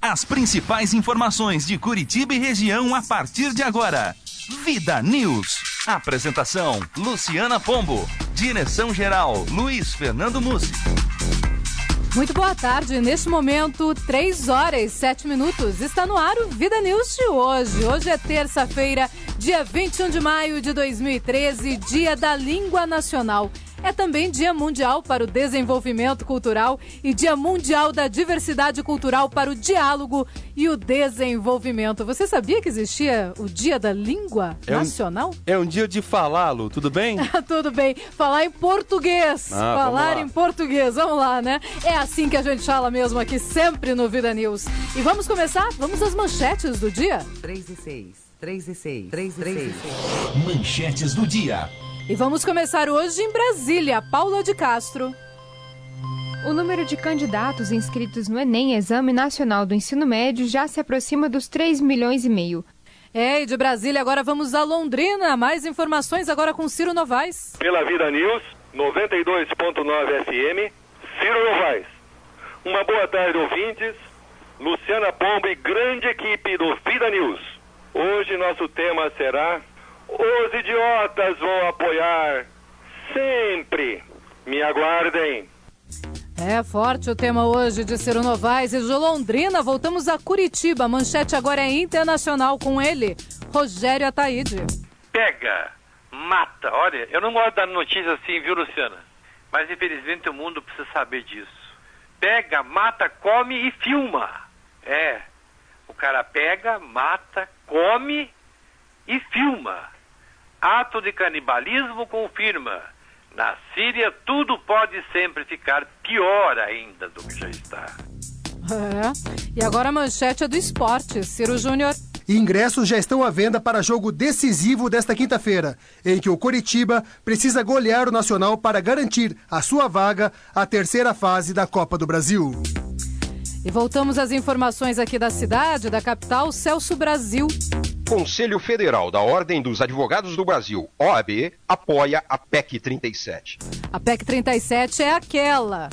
As principais informações de Curitiba e região a partir de agora. Vida News. Apresentação: Luciana Pombo. Direção-geral: Luiz Fernando Mussi. Muito boa tarde. Neste momento, 3h07. Está no ar o Vida News de hoje. Hoje é terça-feira, dia 21 de maio de 2013, Dia da Língua Nacional. É também Dia Mundial para o Desenvolvimento Cultural e Dia Mundial da Diversidade Cultural para o Diálogo e o Desenvolvimento. Você sabia que existia o Dia da Língua Nacional? É um dia de falar, Lu. Tudo bem? Tudo bem. Falar em português. Falar em português. Vamos lá, né? É assim que a gente fala mesmo aqui, sempre no Vida News. E vamos começar? Vamos às manchetes do dia? 3 e 6. Manchetes do dia. E vamos começar hoje em Brasília. Paula de Castro. O número de candidatos inscritos no Enem, Exame Nacional do Ensino Médio, já se aproxima dos 3,5 milhões. E de Brasília agora vamos a Londrina. Mais informações agora com Ciro Novaes. Pela Vida News, 92.9 FM, Ciro Novaes. Uma boa tarde, ouvintes. Luciana Pombo e grande equipe do Vida News. Hoje nosso tema será: os idiotas vão apoiar sempre. Me aguardem. É forte o tema hoje de Ciro Novaes e de Londrina. Voltamos a Curitiba. A manchete agora é internacional com ele, Rogério Ataíde. Pega, mata. Olha, eu não gosto de dar notícia assim, viu, Luciana? Mas infelizmente o mundo precisa saber disso. Pega, mata, come e filma. O cara pega, mata, come e filma. Ato de canibalismo confirma: na Síria tudo pode sempre ficar pior ainda do que já está. E agora a manchete é do esporte. Ciro Júnior. Ingressos já estão à venda para jogo decisivo desta quinta-feira, em que o Coritiba precisa golear o Nacional para garantir a sua vaga à terceira fase da Copa do Brasil. E voltamos às informações aqui da cidade, da capital, Celso Brasil. Conselho Federal da Ordem dos Advogados do Brasil, OAB, apoia a PEC 37. A PEC 37 é aquela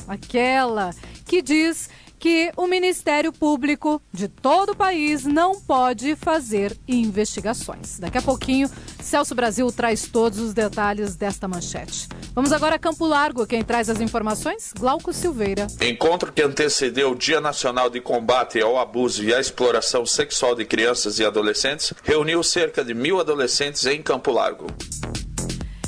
que diz que o Ministério Público de todo o país não pode fazer investigações. Daqui a pouquinho, Celso Brasil traz todos os detalhes desta manchete. Vamos agora a Campo Largo. Quem traz as informações? Glauco Silveira. Encontro que antecedeu o Dia Nacional de Combate ao Abuso e à Exploração Sexual de Crianças e Adolescentes reuniu cerca de 1.000 adolescentes em Campo Largo.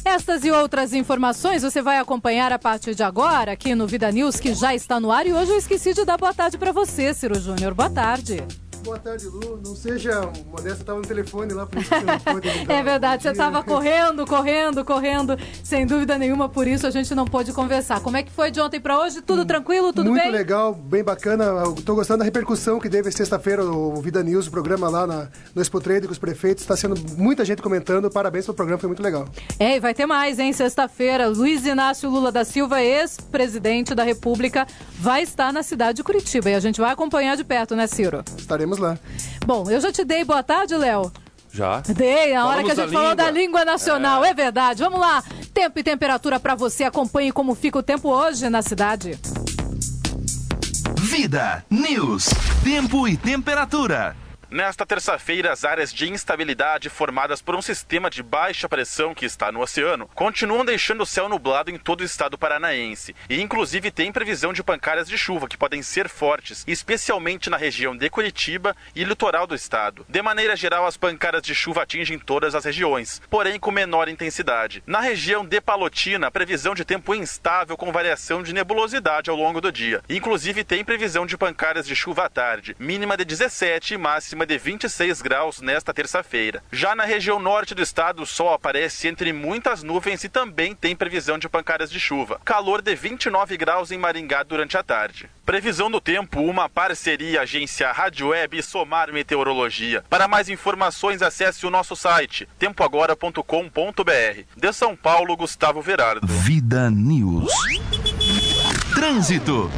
Estas e outras informações você vai acompanhar a partir de agora aqui no Vida News, que já está no ar. E hoje eu esqueci de dar boa tarde para você, Ciro Júnior. Boa tarde. Boa tarde, Lu. Não seja modesta, estava no telefone lá, por isso que eu não pude. É verdade, você estava correndo, sem dúvida nenhuma, por isso a gente não pôde conversar. Como é que foi de ontem para hoje? Tudo tranquilo, tudo muito bem? Muito legal, bem bacana. Estou gostando da repercussão que teve sexta-feira o Vida News, o programa lá no Expo Trade com os prefeitos. Está sendo muita gente comentando. Parabéns pelo programa, foi muito legal. E vai ter mais, hein? Sexta-feira, Luiz Inácio Lula da Silva, ex-presidente da República, vai estar na cidade de Curitiba. E a gente vai acompanhar de perto, né, Ciro? Estaremos lá. Bom, eu já te dei boa tarde, Léo? Já. Dei, na hora que a gente falou da língua nacional. É verdade. Vamos lá. Tempo e temperatura para você. Acompanhe como fica o tempo hoje na cidade. Vida News. Tempo e temperatura. Nesta terça-feira, as áreas de instabilidade formadas por um sistema de baixa pressão que está no oceano continuam deixando o céu nublado em todo o estado paranaense. E inclusive tem previsão de pancadas de chuva que podem ser fortes, especialmente na região de Curitiba e litoral do estado. De maneira geral, as pancadas de chuva atingem todas as regiões, porém com menor intensidade. Na região de Palotina, a previsão de tempo instável com variação de nebulosidade ao longo do dia. Inclusive tem previsão de pancadas de chuva à tarde, mínima de 17 e máxima de 26 graus nesta terça-feira. Já na região norte do estado, o sol aparece entre muitas nuvens e também tem previsão de pancadas de chuva. Calor de 29 graus em Maringá durante a tarde. Previsão do tempo, uma parceria agência Rádio Web e Somar Meteorologia. Para mais informações, acesse o nosso site tempoagora.com.br. De São Paulo, Gustavo Verardo. Vida News. Trânsito.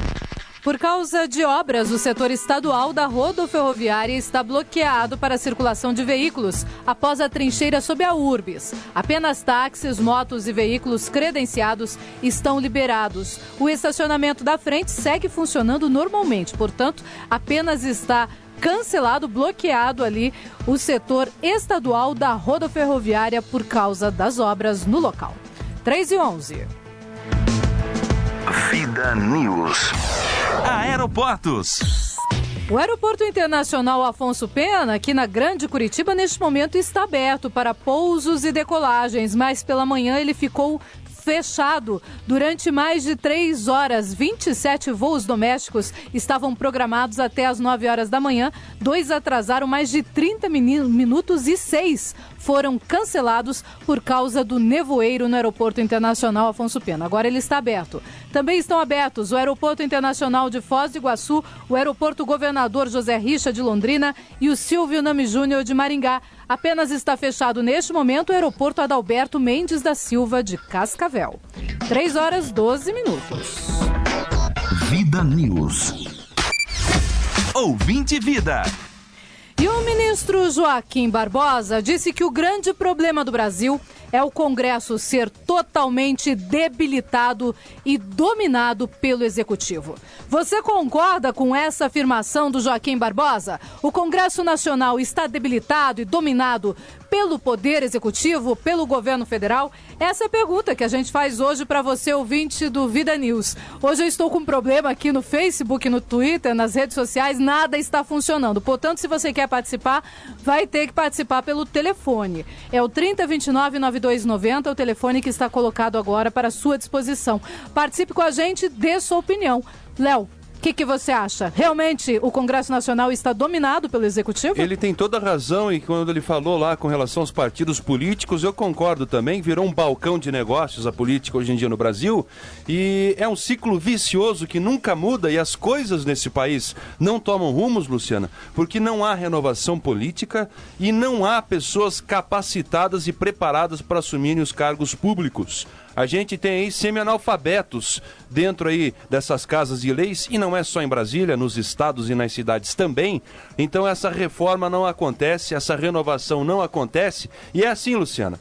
Por causa de obras, o setor estadual da rodoferroviária está bloqueado para a circulação de veículos após a trincheira sob a Urbis. Apenas táxis, motos e veículos credenciados estão liberados. O estacionamento da frente segue funcionando normalmente, portanto, apenas está cancelado, bloqueado ali o setor estadual da rodoferroviária por causa das obras no local. 3h11. Vida News. Aeroportos. O Aeroporto Internacional Afonso Pena, aqui na Grande Curitiba, neste momento está aberto para pousos e decolagens, mas pela manhã ele ficou fechado durante mais de 3 horas. 27 voos domésticos estavam programados até as 9 horas da manhã. 2 atrasaram mais de 30 minutos e 6 foram cancelados por causa do nevoeiro no Aeroporto Internacional Afonso Pena. Agora ele está aberto. Também estão abertos o Aeroporto Internacional de Foz do Iguaçu, o Aeroporto Governador José Richa de Londrina e o Silvio Nami Júnior de Maringá. Apenas está fechado neste momento o Aeroporto Adalberto Mendes da Silva de Cascavel. 3 horas 12 minutos. Vida News. Ouvinte Vida. E o ministro Joaquim Barbosa disse que o grande problema do Brasil é o Congresso ser totalmente debilitado e dominado pelo Executivo. Você concorda com essa afirmação do Joaquim Barbosa? O Congresso Nacional está debilitado e dominado pelo Poder Executivo, pelo governo federal? Essa é a pergunta que a gente faz hoje para você, ouvinte do Vida News. Hoje eu estou com um problema aqui no Facebook, no Twitter, nas redes sociais, nada está funcionando. Portanto, se você quer participar, vai ter que participar pelo telefone. É o 3029-9290, o telefone que está colocado agora para a sua disposição. Participe com a gente, dê sua opinião. Léo, o que você acha? Realmente o Congresso Nacional está dominado pelo Executivo? Ele tem toda a razão, e quando ele falou lá com relação aos partidos políticos, eu concordo também. Virou um balcão de negócios a política hoje em dia no Brasil, e é um ciclo vicioso que nunca muda, e as coisas nesse país não tomam rumos, Luciana, porque não há renovação política e não há pessoas capacitadas e preparadas para assumirem os cargos públicos. A gente tem aí semi-analfabetos dentro aí dessas casas de leis, e não é só em Brasília, nos estados e nas cidades também. Então essa reforma não acontece, essa renovação não acontece, e é assim, Luciana.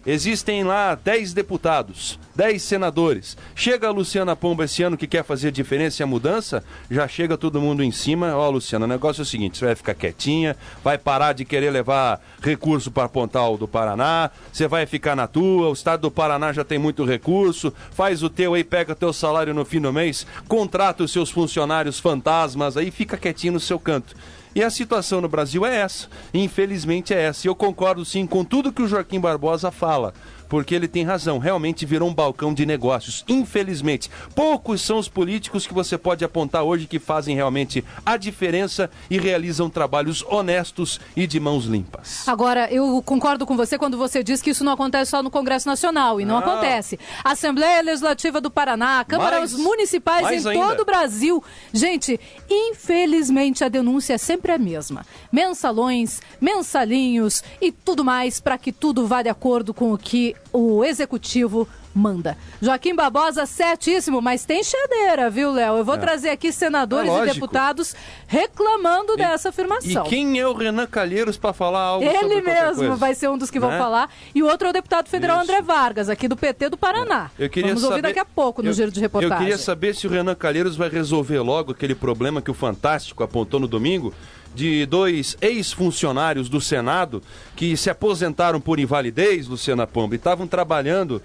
Existem lá 10 deputados, 10 senadores. Chega a Luciana Pombo esse ano que quer fazer diferença e a mudança, já chega todo mundo em cima. Ó, Luciana, o negócio é o seguinte, você vai ficar quietinha, vai parar de querer levar recurso para Pontal do Paraná, você vai ficar na tua, o estado do Paraná já tem muito recurso, faz o teu aí, pega o teu salário no fim do mês, contrata os seus funcionários fantasmas aí, fica quietinho no seu canto. E a situação no Brasil é essa, infelizmente é essa. E eu concordo sim com tudo que o Joaquim Barbosa fala, porque ele tem razão, realmente virou um balcão de negócios, infelizmente. Poucos são os políticos que você pode apontar hoje que fazem realmente a diferença e realizam trabalhos honestos e de mãos limpas. Agora, eu concordo com você quando você diz que isso não acontece só no Congresso Nacional, e não acontece. Assembleia Legislativa do Paraná, câmaras municipais em todo o Brasil. Gente, infelizmente a denúncia é sempre a mesma. Mensalões, mensalinhos e tudo mais para que tudo vá de acordo com o que o Executivo manda. Joaquim Barbosa, certíssimo, mas tem cheadeira, viu, Léo? Eu vou trazer aqui senadores e deputados reclamando dessa afirmação. E quem é o Renan Calheiros para falar algo sobre Ele mesmo coisa? vai ser um dos que vão falar. E o outro é o deputado federal André Vargas, aqui do PT do Paraná. Vamos ouvir daqui a pouco no Giro de Reportagem. Eu queria saber se o Renan Calheiros vai resolver logo aquele problema que o Fantástico apontou no domingo, de 2 ex-funcionários do Senado que se aposentaram por invalidez, Luciana Pombo, e estavam trabalhando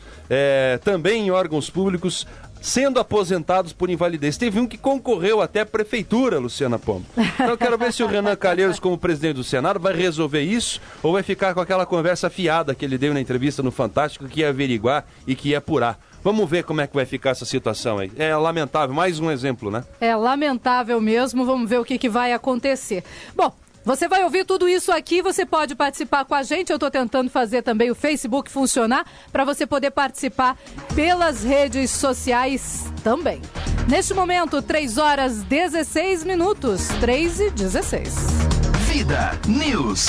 também em órgãos públicos, sendo aposentados por invalidez. Teve um que concorreu até a prefeitura, Luciana Pombo. Então eu quero ver se o Renan Calheiros, como presidente do Senado, vai resolver isso ou vai ficar com aquela conversa fiada que ele deu na entrevista no Fantástico, que ia averiguar e que ia apurar. Vamos ver como é que vai ficar essa situação aí. É lamentável, mais um exemplo, né? É lamentável mesmo, vamos ver o que vai acontecer. Bom, você vai ouvir tudo isso aqui, você pode participar com a gente. Eu estou tentando fazer também o Facebook funcionar para você poder participar pelas redes sociais também. Neste momento, 3 horas 16 minutos, 3h16. Vida News.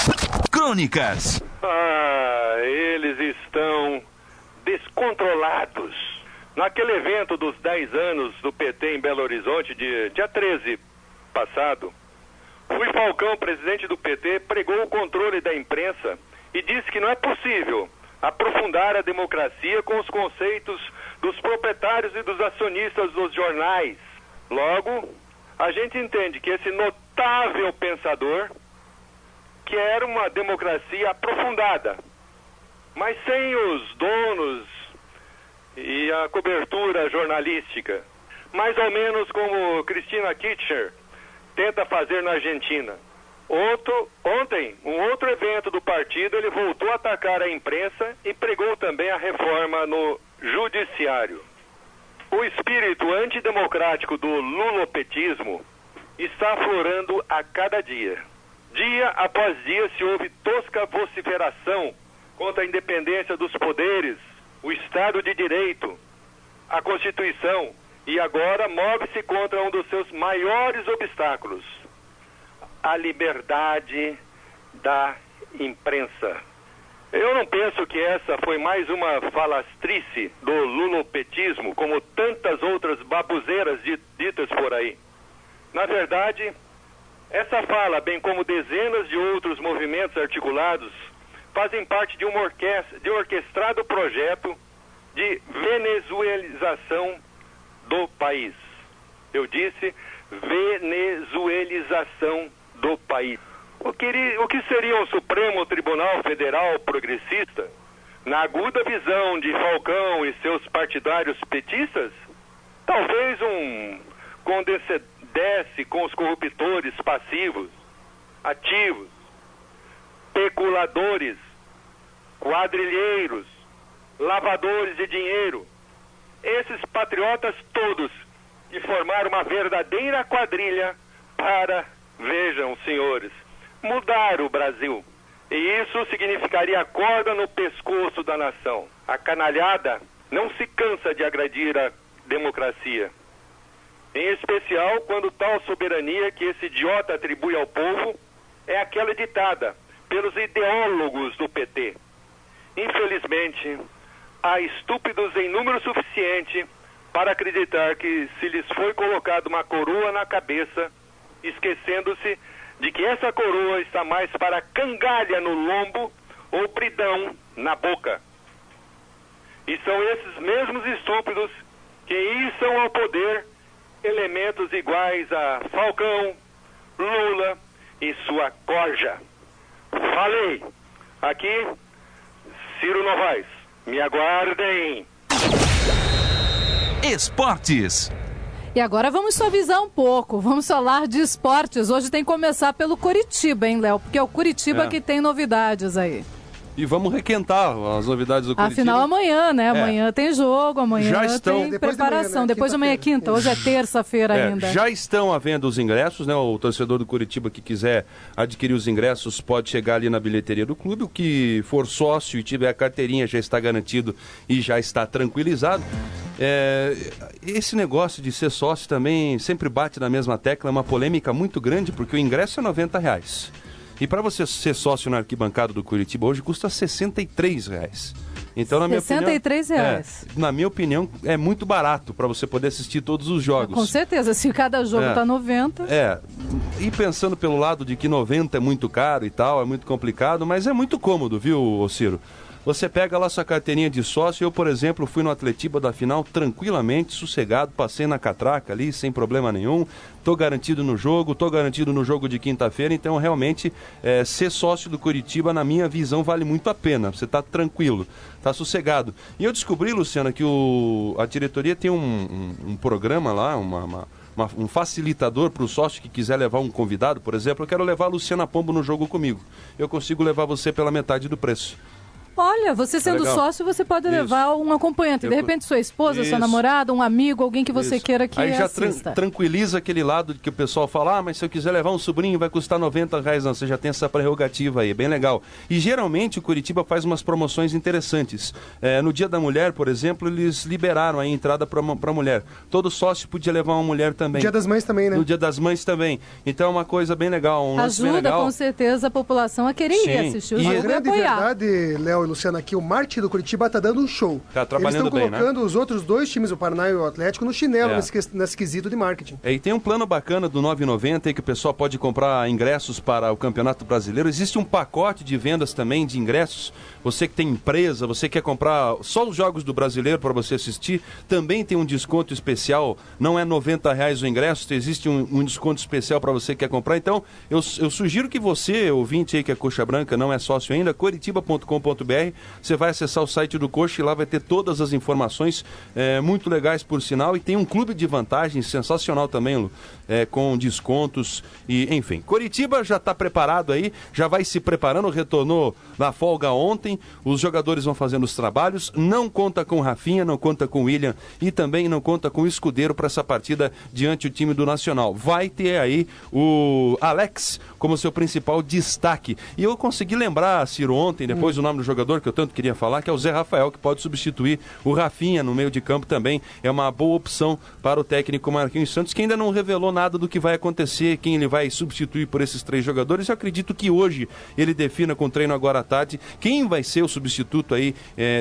Crônicas. Eles estão descontrolados. Naquele evento dos 10 anos do PT em Belo Horizonte, dia 13 passado, Rui Falcão, presidente do PT, pregou o controle da imprensa e disse que não é possível aprofundar a democracia com os conceitos dos proprietários e dos acionistas dos jornais. Logo, a gente entende que esse notável pensador quer uma democracia aprofundada, mas sem os donos e a cobertura jornalística, mais ou menos como Cristina Kirchner tenta fazer na Argentina. Ontem, um outro evento do partido, ele voltou a atacar a imprensa e pregou também a reforma no judiciário. O espírito antidemocrático do lulopetismo está aflorando a cada dia. Dia após dia se ouve tosca vociferação contra a independência dos poderes, o Estado de Direito, a Constituição, e agora move-se contra um dos seus maiores obstáculos, a liberdade da imprensa. Eu não penso que essa foi mais uma falastrice do lulopetismo, como tantas outras babuzeiras ditas por aí. Na verdade, essa fala, bem como dezenas de outros movimentos articulados, fazem parte de um orquestrado projeto de venezuelização do país. Eu disse venezuelização do país. O que seria um Supremo Tribunal Federal progressista, na aguda visão de Falcão e seus partidários petistas? Talvez um condescendesse com os corruptores passivos, ativos, especuladores, quadrilheiros, lavadores de dinheiro. Esses patriotas todos que formaram uma verdadeira quadrilha para, vejam, senhores, mudar o Brasil. E isso significaria a corda no pescoço da nação. A canalhada não se cansa de agredir a democracia. Em especial quando tal soberania que esse idiota atribui ao povo é aquela ditada pelos ideólogos do PT. Infelizmente, há estúpidos em número suficiente para acreditar que se lhes foi colocada uma coroa na cabeça, esquecendo-se de que essa coroa está mais para cangalha no lombo ou bridão na boca. E são esses mesmos estúpidos que içam ao poder elementos iguais a Falcão, Lula e sua corja. Falei! Aqui, Ciro Novaes. Me aguardem! Esportes. E agora vamos suavizar um pouco, vamos falar de esportes. Hoje tem que começar pelo Coritiba, hein, Léo? Porque é o Coritiba que tem novidades aí. E vamos requentar as novidades do Coritiba. Afinal, amanhã, né? Amanhã tem jogo, amanhã já estão... tem preparação. Depois de amanhã é quinta, hoje é terça-feira ainda. Já estão à venda os ingressos, né? O torcedor do Coritiba que quiser adquirir os ingressos pode chegar ali na bilheteria do clube. O que for sócio e tiver a carteirinha já está garantido e já está tranquilizado. Esse negócio de ser sócio também sempre bate na mesma tecla, é uma polêmica muito grande, porque o ingresso é R$90. E para você ser sócio na arquibancada do Coritiba hoje custa R$63. Então, na minha opinião, R$63. Na minha opinião, é muito barato para você poder assistir todos os jogos. Com certeza, se cada jogo está 90. E pensando pelo lado de que 90 é muito caro e tal, é muito complicado, mas é muito cômodo, viu, Ciro? Você pega lá sua carteirinha de sócio. Eu, por exemplo, fui no Atletiba da final tranquilamente, sossegado, passei na catraca ali, sem problema nenhum. Estou garantido no jogo de quinta-feira. Então, realmente, ser sócio do Coritiba, na minha visão, vale muito a pena. Você está tranquilo, está sossegado. E eu descobri, Luciana, que a diretoria tem um programa lá, um facilitador para o sócio que quiser levar um convidado. Por exemplo, eu quero levar a Luciana Pombo no jogo comigo. Eu consigo levar você pela metade do preço. Olha, você sendo sócio, você pode levar um acompanhante. De repente, sua esposa, sua namorada, um amigo, alguém que você queira que assista. Aí já tranquiliza aquele lado de que o pessoal fala, mas se eu quiser levar um sobrinho vai custar R$90. Não, você já tem essa prerrogativa aí, bem legal. E geralmente o Coritiba faz umas promoções interessantes. No Dia da Mulher, por exemplo, eles liberaram a entrada para mulher. Todo sócio podia levar uma mulher também. No Dia das Mães também, né? No Dia das Mães também. Então é uma coisa bem legal. Ajuda, com certeza, a população a querer ir assistir o jogo e grande apoiar. Verdade, Léo, Luciano, aqui o marketing do Curitiba tá dando um show. Tá trabalhando bem, né? Eles estão colocando os outros dois times, o Paraná e o Atlético, no chinelo nesse quesito de marketing. E tem um plano bacana do 9,90 aí que o pessoal pode comprar ingressos para o Campeonato Brasileiro. Existe um pacote de vendas também de ingressos. Você que tem empresa, você quer comprar só os jogos do Brasileiro para você assistir, também tem um desconto especial. Não é R$90 o ingresso, existe um desconto especial para você que quer comprar. Então, eu sugiro que você, ouvinte aí que é Coxa Branca, não é sócio ainda, coritiba.com.br, você vai acessar o site do Coxa e lá vai ter todas as informações muito legais por sinal, e tem um clube de vantagens sensacional também, Lu, com descontos e enfim. Coritiba já está preparado aí, já vai se preparando, retornou na folga ontem, os jogadores vão fazendo os trabalhos, não conta com Rafinha, não conta com William e também não conta com o Escudeiro para essa partida diante do time do Nacional. Vai ter aí o Alex como seu principal destaque. E eu consegui lembrar, Ciro, ontem, depois o nome do jogador que eu tanto queria falar, que é o Zé Rafael, que pode substituir o Rafinha no meio de campo também. É uma boa opção para o técnico Marquinhos Santos, que ainda não revelou nada do que vai acontecer, quem ele vai substituir por esses 3 jogadores. Eu acredito que hoje ele defina com o treino agora à tarde quem vai ser o substituto aí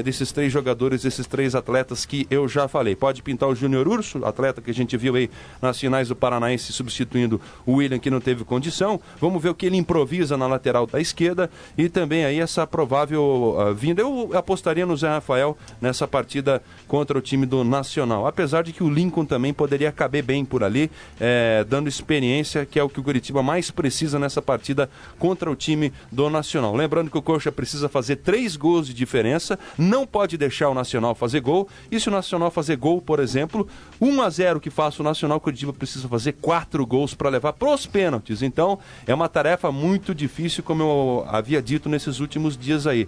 desses 3 jogadores, desses 3 atletas que eu já falei. Pode pintar o Júnior Urso, atleta que a gente viu aí nas finais do Paranaense substituindo o William, que não teve condição. Vamos ver o que ele improvisa na lateral da esquerda e também aí essa provável vinda. Eu apostaria no Zé Rafael nessa partida contra o time do Nacional, apesar de que o Lincoln também poderia caber bem por ali, dando experiência, que é o que o Curitiba mais precisa nessa partida contra o time do Nacional. Lembrando que o Coxa precisa fazer 3 gols de diferença, não pode deixar o Nacional fazer gol, e se o Nacional fazer gol, por exemplo, 1-0 que faça o Nacional, o Curitiba precisa fazer 4 gols para levar pros pênaltis. Então, é uma tarefa muito difícil, como eu havia dito nesses últimos dias aí.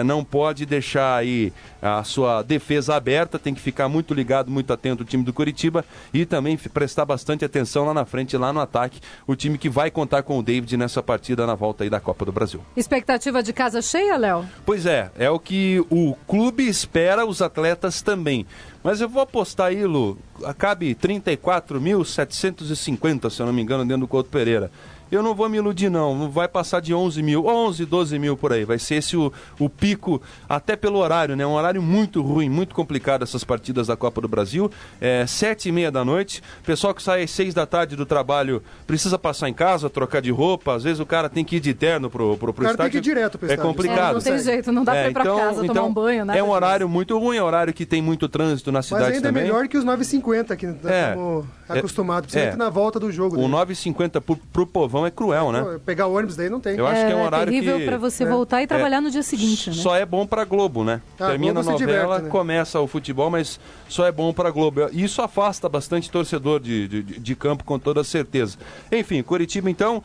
Não pode deixar aí a sua defesa aberta, tem que ficar muito ligado, muito atento o time do Curitiba e também prestar bastante atenção lá na frente, lá no ataque, o time que vai contar com o David nessa partida na volta aí da Copa do Brasil. Expectativa de casa cheia, Léo? Pois é o que o clube espera, os atletas também. Mas eu vou apostar aí, Lu, cabe 34.750, se eu não me engano, dentro do Couto Pereira. Eu não vou me iludir, não vai passar de 11 mil, 11, 12 mil por aí, vai ser esse o pico, até pelo horário, né? Um horário muito ruim, muito complicado essas partidas da Copa do Brasil, 7h30 da noite, pessoal que sai às 6 da tarde do trabalho precisa passar em casa, trocar de roupa, às vezes o cara tem que ir de terno pro estádio. O cara tem que ir direto pro estádio. É complicado. Não tem jeito, não dá pra ir pra casa, tomar um banho, né? É um horário muito ruim, é um horário que tem muito trânsito na cidade também. Mas ainda é melhor que os 9h50, que estamos acostumados, principalmente na volta do jogo. O 9h50 pro povão é cruel, né? Pegar o ônibus daí não tem. Eu acho que é um horário terrível para você voltar e trabalhar no dia seguinte, né? Só é bom para Globo, né? Termina a novela, começa o futebol, mas só é bom para Globo. E isso afasta bastante torcedor de campo, com toda certeza. Enfim, Curitiba, então,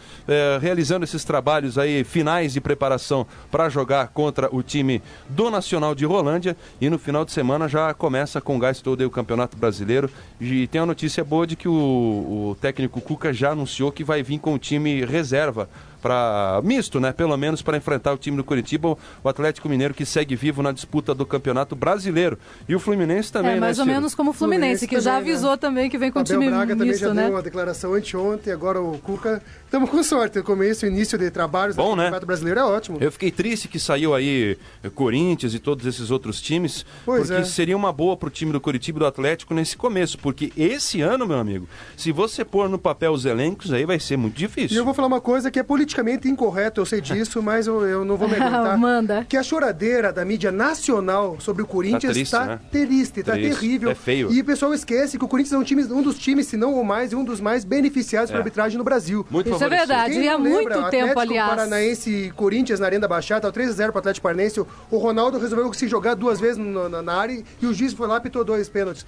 realizando esses trabalhos aí finais de preparação para jogar contra o time do Nacional de Rolândia, e no final de semana já começa com o gás todo aí o Campeonato Brasileiro. E tem a notícia boa de que o técnico Cuca já anunciou que vai vir com o time reserva para misto, né? Pelo menos para enfrentar o time do Curitiba, o Atlético Mineiro, que segue vivo na disputa do Campeonato Brasileiro. E o Fluminense também, mais ou menos como o Fluminense, que também, já avisou também que vem com o time Braga misto, também já né? deu uma declaração anteontem, agora o Cuca. Estamos com sorte, o início de trabalhos do Campeonato Brasileiro é ótimo. Eu fiquei triste que saiu aí Corinthians e todos esses outros times, porque seria uma boa pro time do Curitiba e do Atlético nesse começo, porque esse ano, meu amigo, se você pôr no papel os elencos, aí vai ser muito difícil. E eu vou falar uma coisa que é politicamente incorreto, eu sei disso, mas eu não vou me aguentar. Manda. Que a choradeira da mídia nacional sobre o Corinthians está triste, está terrível. É feio. E o pessoal esquece que o Corinthians é um dos times, se não o mais, e um dos mais beneficiados pela arbitragem no Brasil. Muito Isso é verdade, e há muito tempo, aliás. Paranaense e Corinthians na Arena da Baixada, 3-0 para o Atlético Paranaense. O Ronaldo resolveu se jogar 2 vezes na área e o juiz foi lá e apitou 2 pênaltis.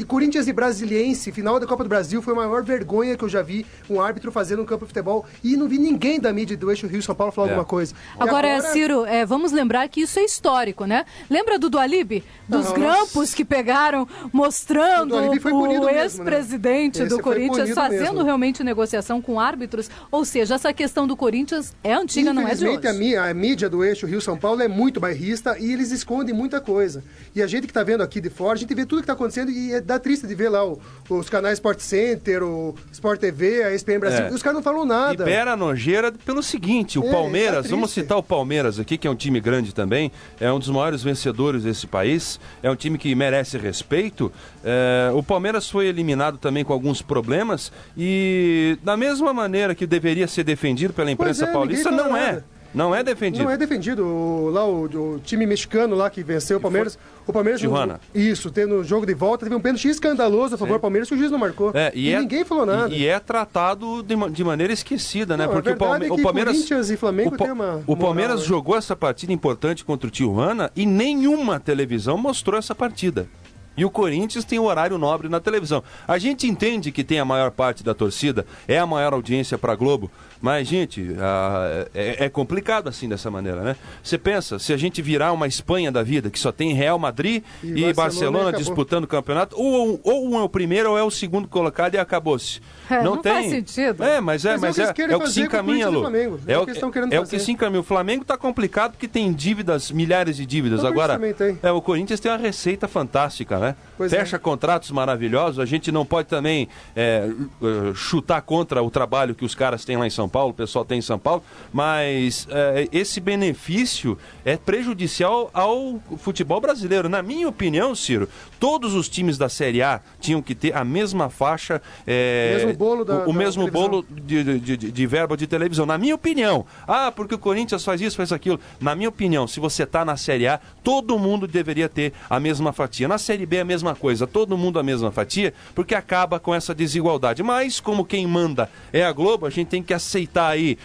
Corinthians e Brasiliense, final da Copa do Brasil, foi a maior vergonha que eu já vi um árbitro fazendo no campo de futebol, e não vi ninguém da mídia do eixo Rio-São Paulo falar alguma coisa. Agora, Ciro, vamos lembrar que isso é histórico, né? Lembra do Dualib? Dos grampos que pegaram mostrando o ex-presidente do Corinthians fazendo realmente negociação com árbitros, ou seja, essa questão do Corinthians é antiga, não é de hoje. A mídia do eixo Rio-São Paulo é muito bairrista e eles escondem muita coisa. E a gente que está vendo aqui de fora, a gente vê tudo que está acontecendo e dá triste de ver lá os canais Sport Center, o Sport TV, a ESPN Brasil, e os caras não falam nada. Libera a nojeira maneira pelo seguinte, o Palmeiras, tá vamos citar o Palmeiras aqui, que é um time grande também, é um dos maiores vencedores desse país, é um time que merece respeito. O Palmeiras foi eliminado também com alguns problemas e da mesma maneira que deveria ser defendido pela imprensa paulista, não é. Não é defendido. Não é defendido. O time mexicano lá que venceu o Palmeiras. O Palmeiras. Tijuana. Isso, no jogo de volta, teve um pênalti escandaloso a favor do Palmeiras que o juiz não marcou. E ninguém falou nada. E é tratado de maneira esquecida, né? Não, porque o Palmeiras. Corinthians e Flamengo tem uma. O Palmeiras jogou essa partida importante contra o Tijuana e nenhuma televisão mostrou essa partida. E o Corinthians tem o horário nobre na televisão. A gente entende que tem a maior parte da torcida, é a maior audiência para a Globo, mas, gente, é complicado assim dessa maneira, né? Você pensa, se a gente virar uma Espanha da vida, que só tem Real Madrid e Barcelona disputando o campeonato, ou um é o primeiro ou é o segundo colocado e acabou-se. Não faz sentido. Mas é o que se encaminha, Lu. É o que se encaminha. O Flamengo está complicado porque tem dívidas, milhares de dívidas. Agora, o Corinthians tem uma receita fantástica, né? Fecha contratos maravilhosos. A gente não pode também chutar contra o trabalho que os caras têm lá em São Paulo, o pessoal tem em São Paulo, mas esse benefício é prejudicial ao futebol brasileiro. Na minha opinião, Ciro, todos os times da Série A tinham que ter a mesma faixa, o mesmo bolo de verba de televisão. Na minha opinião. Porque o Corinthians faz isso, faz aquilo. Na minha opinião, se você está na Série A, todo mundo deveria ter a mesma fatia. Na Série B é a mesma coisa, todo mundo a mesma fatia, porque acaba com essa desigualdade. Mas, como quem manda é a Globo, a gente tem que aceitar aí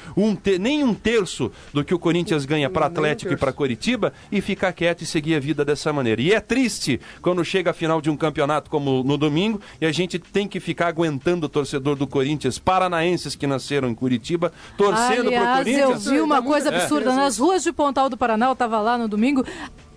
nem um terço do que o Corinthians ganha para Atlético e para Coritiba e ficar quieto e seguir a vida dessa maneira. E é triste quando chega a final de um campeonato como no domingo e a gente tem que ficar aguentando o torcedor do Corinthians, paranaenses que nasceram em Curitiba, torcendo pro Corinthians. Eu vi uma coisa absurda. Nas ruas de Pontal do Paraná, eu estava lá no domingo,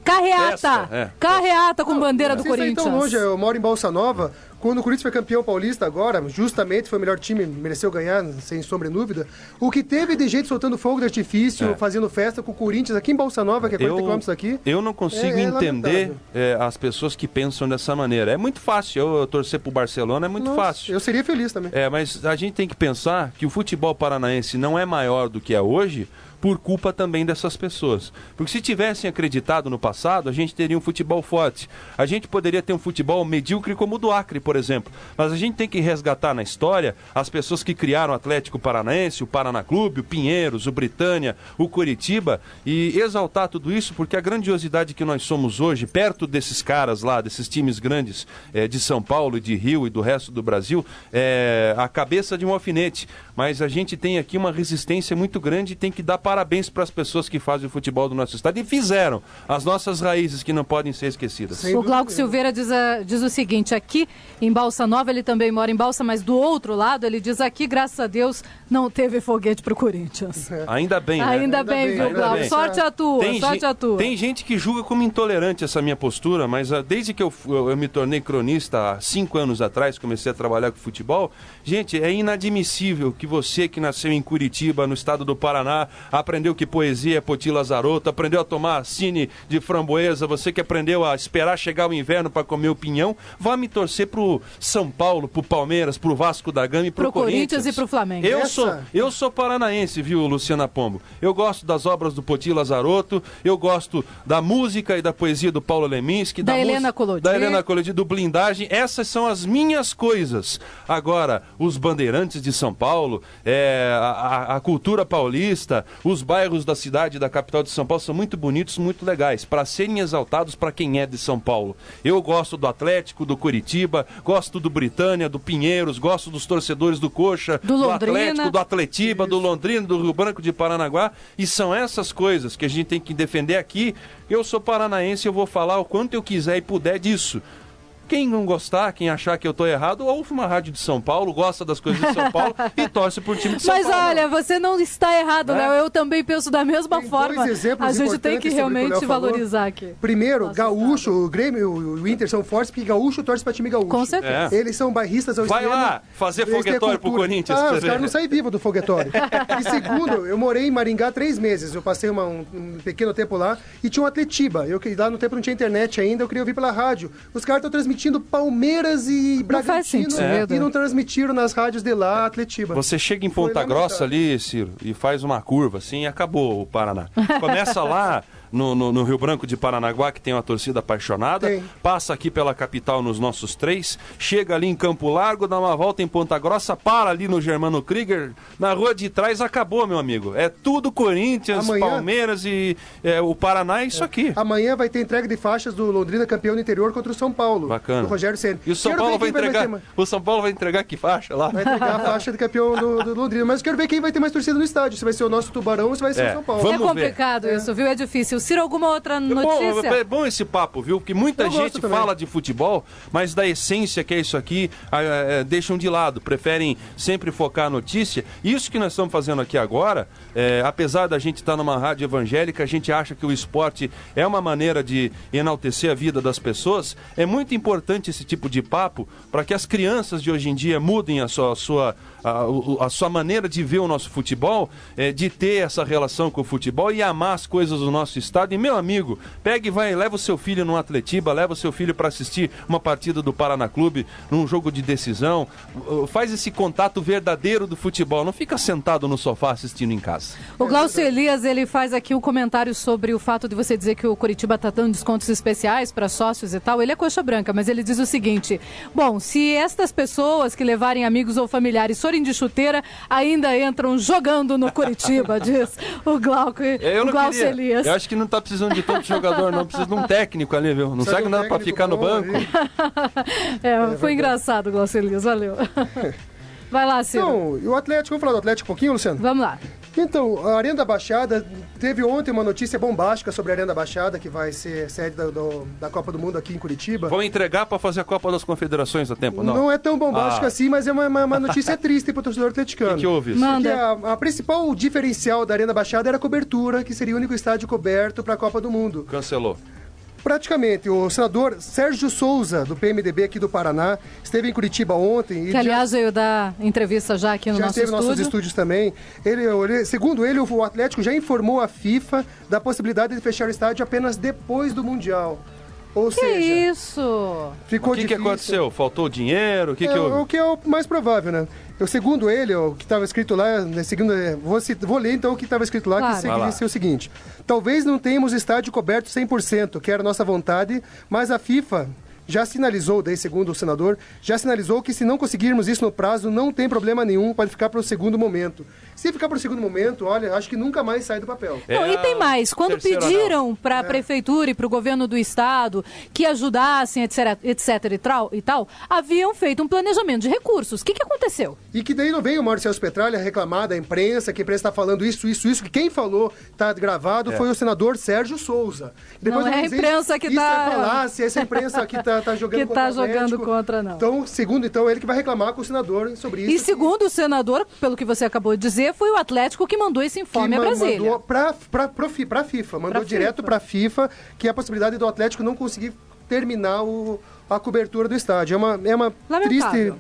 carreata com bandeira do Corinthians. Tão longe, eu moro em Balsa Nova. Quando o Corinthians foi campeão paulista agora, justamente foi o melhor time, mereceu ganhar, sem sombra de dúvida. O que teve de gente soltando fogo de artifício, fazendo festa com o Corinthians aqui em Balsa Nova, que é 40 quilômetros daqui. Eu não consigo entender as pessoas que pensam dessa maneira. É muito fácil, eu torcer pro Barcelona é muito fácil. Eu seria feliz também. Mas a gente tem que pensar que o futebol paranaense não é maior do que é hoje, por culpa também dessas pessoas. Porque se tivessem acreditado no passado, a gente teria um futebol forte. A gente poderia ter um futebol medíocre como o do Acre, por exemplo. Mas a gente tem que resgatar na história as pessoas que criaram o Atlético Paranaense, o Paraná Clube, o Pinheiros, o Britânia, o Coritiba, e exaltar tudo isso, porque a grandiosidade que nós somos hoje, perto desses caras lá, desses times grandes de São Paulo, de Rio e do resto do Brasil, é a cabeça de um alfinete. Mas a gente tem aqui uma resistência muito grande e tem que dar parabéns para as pessoas que fazem o futebol do nosso estado e fizeram as nossas raízes que não podem ser esquecidas. O Glauco Silveira diz o seguinte, aqui em Balsa Nova, ele também mora em Balsa, mas do outro lado, ele diz aqui, graças a Deus, não teve foguete pro Corinthians. Ainda bem, né? Ainda bem, viu, Glauco? Sorte a tua, Tem gente que julga como intolerante essa minha postura, mas desde que eu me tornei cronista há 5 anos atrás, comecei a trabalhar com futebol, gente, é inadmissível que você que nasceu em Curitiba, no estado do Paraná, aprendeu que poesia é Poti Lazaroto, aprendeu a tomar cine de framboesa, você que aprendeu a esperar chegar o inverno para comer o pinhão, vá me torcer pro São Paulo, pro Palmeiras, pro Vasco da Gama e pro Corinthians e pro Flamengo. Eu sou paranaense, viu, Luciana Pombo? Eu gosto das obras do Poti Lazaroto, eu gosto da música e da poesia do Paulo Leminski, da Helena Collodi, do Blindagem. Essas são as minhas coisas. Agora, os bandeirantes de São Paulo, a cultura paulista, os bairros da cidade, da capital de São Paulo são muito bonitos, muito legais, para serem exaltados para quem é de São Paulo. Eu gosto do Atlético, do Curitiba, gosto do Britânia, do Pinheiros, gosto dos torcedores do Coxa, do Atlético, do Atletiba, do Londrina, do Rio Branco de Paranaguá, e são essas coisas que a gente tem que defender aqui. Eu sou paranaense e eu vou falar o quanto eu quiser e puder disso. Quem não gostar, quem achar que eu tô errado, ouve uma rádio de São Paulo, gosta das coisas de São Paulo e torce por time de São Paulo. Mas olha, você não está errado, né? Eu também penso da mesma forma. A gente tem que realmente valorizar aqui. Primeiro, gaúcho, o Grêmio, o Inter são fortes porque gaúcho torce para time gaúcho. Com certeza. Eles são bairristas ao extremo. Vai lá fazer foguetório pro Corinthians. Os caras não saem vivos do foguetório. E segundo, eu morei em Maringá 3 meses. Eu passei um pequeno tempo lá e tinha um Atletiba. Lá no tempo não tinha internet ainda, eu queria ouvir pela rádio. Os caras estão transmitindo transmitindo Palmeiras e Bragantino sentido. e não transmitiram nas rádios de lá, Atletiba. Você chega em Ponta Grossa ali, Ciro, e faz uma curva assim e acabou o Paraná. Começa lá no Rio Branco de Paranaguá, que tem uma torcida apaixonada, passa aqui pela capital nos nossos 3, chega ali em Campo Largo, dá uma volta em Ponta Grossa, para ali no Germano Krieger, na rua de trás acabou, meu amigo. É tudo Corinthians, Palmeiras e o Paraná é isso aqui. Amanhã vai ter entrega de faixas do Londrina campeão do interior contra o São Paulo. Bacana. Do Rogério Ceni. E o São Paulo vai entregar. O São Paulo vai entregar que faixa lá? Vai entregar a faixa de campeão do Londrina. Mas quero ver quem vai ter mais torcida no estádio. Se vai ser o nosso Tubarão ou se vai ser o São Paulo. É complicado isso, viu? É difícil. Ciro, alguma outra notícia? É bom esse papo, viu? Porque muita gente fala de futebol, mas da essência que é isso aqui, deixam de lado. Preferem sempre focar a notícia. Isso que nós estamos fazendo aqui agora, apesar da gente estar numa rádio evangélica, a gente acha que o esporte é uma maneira de enaltecer a vida das pessoas. É muito importante esse tipo de papo para que as crianças de hoje em dia mudem a sua maneira de ver o nosso futebol, de ter essa relação com o futebol e amar as coisas do nosso estado. E, meu amigo, pega e vai, leva o seu filho no Atletiba, leva o seu filho para assistir uma partida do Paraná Clube, num jogo de decisão. Faz esse contato verdadeiro do futebol. Não fica sentado no sofá assistindo em casa. O Glaucio Elias, ele faz aqui um comentário sobre o fato de você dizer que o Coritiba está dando descontos especiais para sócios e tal. Ele é coxa branca, mas ele diz o seguinte: bom, se estas pessoas que levarem amigos ou familiares forem de chuteira, ainda entram jogando no Coritiba, diz o Glaucio Elias. Eu acho que não está precisando de tanto jogador, não. Precisa de um técnico ali, viu? Não serve nada para ficar no banco. Foi engraçado, Glaucio Elias. Valeu. Vai lá, Ciro. Então, e o Atlético, vamos falar do Atlético um pouquinho, Luciano? Vamos lá. Então, a Arena da Baixada, teve ontem uma notícia bombástica sobre a Arena da Baixada, que vai ser sede da Copa do Mundo aqui em Curitiba. Vão entregar para fazer a Copa das Confederações a tempo, não? Não é tão bombástica assim, mas é uma notícia triste para o torcedor atleticano. O que houve isso? Manda. A principal diferencial da Arena da Baixada era a cobertura, que seria o único estádio coberto para a Copa do Mundo. Cancelou. Praticamente, o senador Sérgio Souza, do PMDB aqui do Paraná, esteve em Curitiba ontem. Que, aliás, veio dar entrevista já aqui no nosso estúdio. Já esteve nos nossos estúdios também. Segundo ele, o Atlético já informou a FIFA da possibilidade de fechar o estádio apenas depois do Mundial. Ou seja, isso? Ficou o que aconteceu? Faltou dinheiro? O que houve? O que é o mais provável, né? Segundo ele, o que estava escrito lá, vou ler então o que estava escrito lá, claro. Que disse o seguinte: talvez não tenhamos estádio coberto 100%, que era a nossa vontade, mas a FIFA já sinalizou, daí segundo o senador, já sinalizou que se não conseguirmos isso no prazo, não tem problema nenhum, pode ficar para o segundo momento. Se ficar para o segundo momento, olha, acho que nunca mais sai do papel. Não, e tem mais, quando pediram para a prefeitura e para o governo do estado que ajudassem, etc e tal, haviam feito um planejamento de recursos. O que aconteceu? E que daí não veio o Marcelo Petralha reclamar da imprensa, que a imprensa está falando isso, que quem falou, está gravado, foi o senador Sérgio Souza. Depois não é a imprensa que está... Isso é falar, se essa imprensa que está jogando que contra está jogando contra, não. Então, segundo, ele que vai reclamar com o senador sobre isso. E segundo o senador, pelo que você acabou de dizer, foi o Atlético que mandou esse informe a Brasília. Mandou para a FIFA, mandou direto para a FIFA, que é a possibilidade do Atlético não conseguir terminar a cobertura do estádio. É uma triste...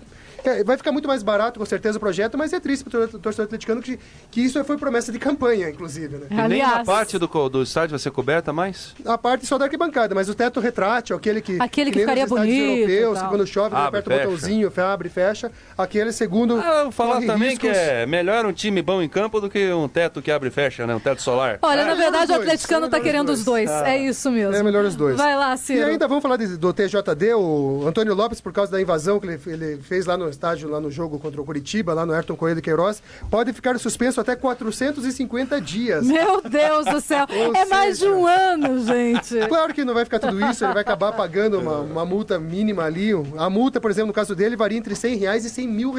Vai ficar muito mais barato, com certeza, o projeto, mas é triste para o torcedor atleticano que isso foi promessa de campanha, inclusive. Né? E nem a parte do estádio vai ser coberta mais? A parte só da arquibancada, mas o teto retrátil, aquele que ficaria bonito. Europeus, que quando chove, aperta o botãozinho, abre e fecha. Aquele segundo... eu vou falar também que é melhor um time bom em campo do que um teto que abre e fecha, né? Um teto solar. Olha, na verdade, o atleticano está querendo os dois. É isso mesmo. É melhor os dois. Vai lá, Ciro. E ainda vamos falar do TJD, o Antônio Lopes, por causa da invasão que ele fez lá no estádio, lá no jogo contra o Curitiba, lá no Ayrton Coelho de Queiroz, pode ficar suspenso até 450 dias. Meu Deus do céu! Mais de um ano, gente! Claro que não vai ficar tudo isso, ele vai acabar pagando uma multa mínima ali. A multa, por exemplo, no caso dele, varia entre R$100 e R$100 mil.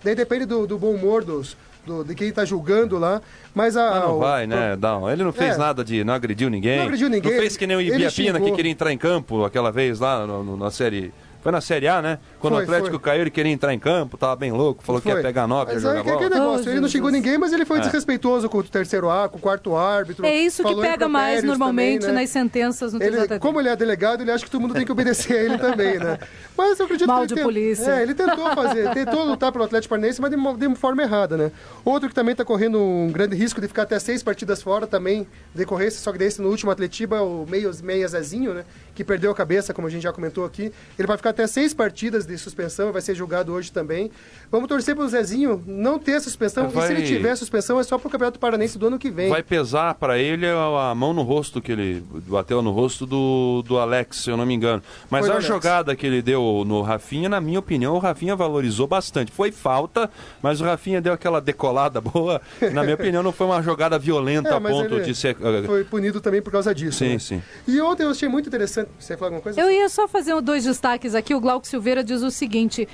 Daí depende do bom humor de quem está julgando lá. Mas não vai, né? Não, ele não fez nada não agrediu ninguém. Não agrediu ninguém. Não fez que nem o Ibiapina que queria entrar em campo aquela vez lá na série Foi na Série A, né? Quando o Atlético caiu, ele queria entrar em campo, tava bem louco, falou que ia pegar 9, ia jogar bola. Negócio, ele não xingou ninguém, mas ele foi desrespeitoso com o terceiro A, com o quarto árbitro. É isso que pega mais normalmente também, né? nas sentenças no TJD. Como ele é delegado, ele acha que todo mundo tem que obedecer a ele também, né? Mas eu acredito Mal que de polícia. ele tentou lutar pelo Atlético Paranaense, mas de uma forma errada, né? Outro que também está correndo um grande risco de ficar até 6 partidas fora também, decorrência, só que desse no último Atletiba, o meia Zezinho, né? Que perdeu a cabeça, como a gente já comentou aqui. Ele vai ficar até 6 partidas de suspensão, vai ser julgado hoje também. Vamos torcer para o Zezinho não ter suspensão, e se ele tiver suspensão é só para o Campeonato Paranense do ano que vem. Vai pesar para ele a mão no rosto que ele bateu no rosto do Alex, se eu não me engano. Mas a jogada que ele deu no Rafinha, na minha opinião, o Rafinha valorizou bastante. Foi falta, mas o Rafinha deu aquela decolada boa. Na minha opinião, não foi uma jogada violenta a ponto de ser... Foi punido também por causa disso. Sim, né? sim. E ontem eu achei muito interessante... Você ia falar alguma coisa? Eu ia só fazer 2 destaques aqui. O Glauco Silveira diz o seguinte: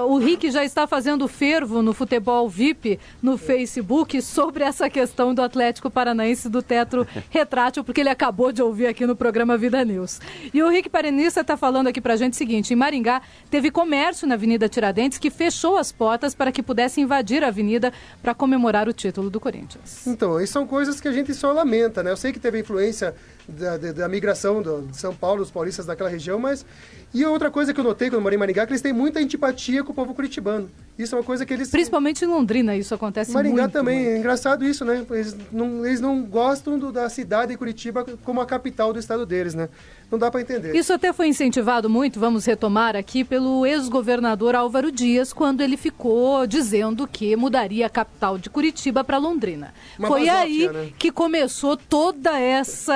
o Rick já está fazendo fervo no futebol VIP no Facebook sobre essa questão do Atlético Paranaense do teto retrátil, porque ele acabou de ouvir aqui no programa Vida News. E o Rick Parenista está falando aqui pra gente o seguinte: em Maringá teve comércio na Avenida Tiradentes que fechou as portas para que pudesse invadir a avenida para comemorar o título do Corinthians. Então, e são coisas que a gente só lamenta, né? Eu sei que teve influência da migração de São Paulo, dos paulistas daquela região, mas... E outra coisa que eu notei quando eu morei em Maringá, que eles têm muita antipatia com o povo curitibano. Isso é uma coisa que eles... Principalmente em Londrina, isso acontece muito. Maringá também, é engraçado isso, né? Eles não gostam da cidade de Curitiba como a capital do estado deles, né? Não dá para entender. Isso até foi incentivado muito, vamos retomar aqui, pelo ex-governador Álvaro Dias, quando ele ficou dizendo que mudaria a capital de Curitiba para Londrina. Foi aí, né, que começou toda esse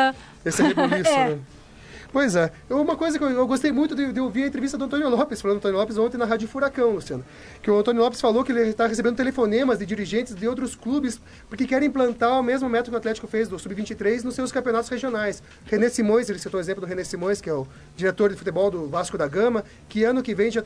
rebuliço, né? Pois é. Uma coisa que eu gostei muito de ouvir a entrevista do Antônio Lopes, falando do Antônio Lopes ontem na Rádio Furacão, Luciano. Que o Antônio Lopes falou que ele está recebendo telefonemas de dirigentes de outros clubes porque querem implantar o mesmo método que o Atlético fez do Sub-23 nos seus campeonatos regionais. René Simões, ele citou o exemplo do René Simões, que é o diretor de futebol do Vasco da Gama, que ano que vem já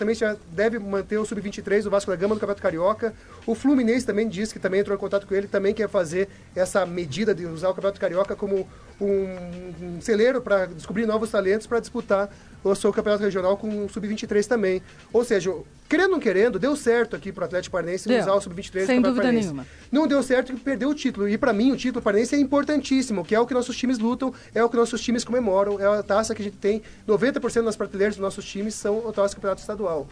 deve manter o Sub-23 do Vasco da Gama no Campeonato Carioca. O Fluminense também disse que também entrou em contato com ele, também quer fazer essa medida de usar o Campeonato Carioca como um celeiro para descobrir novos talentos para disputar o seu campeonato regional com o Sub-23 também. Ou seja, querendo ou não querendo, deu certo aqui para o Atlético Paranaense usar o Sub-23 sem dúvida nenhuma. Não deu certo e perdeu o título. E para mim o título paranaense é importantíssimo, que é o que nossos times lutam, é o que nossos times comemoram, é a taça que a gente tem. 90% das prateleiras dos nossos times são o nosso campeonato estadual.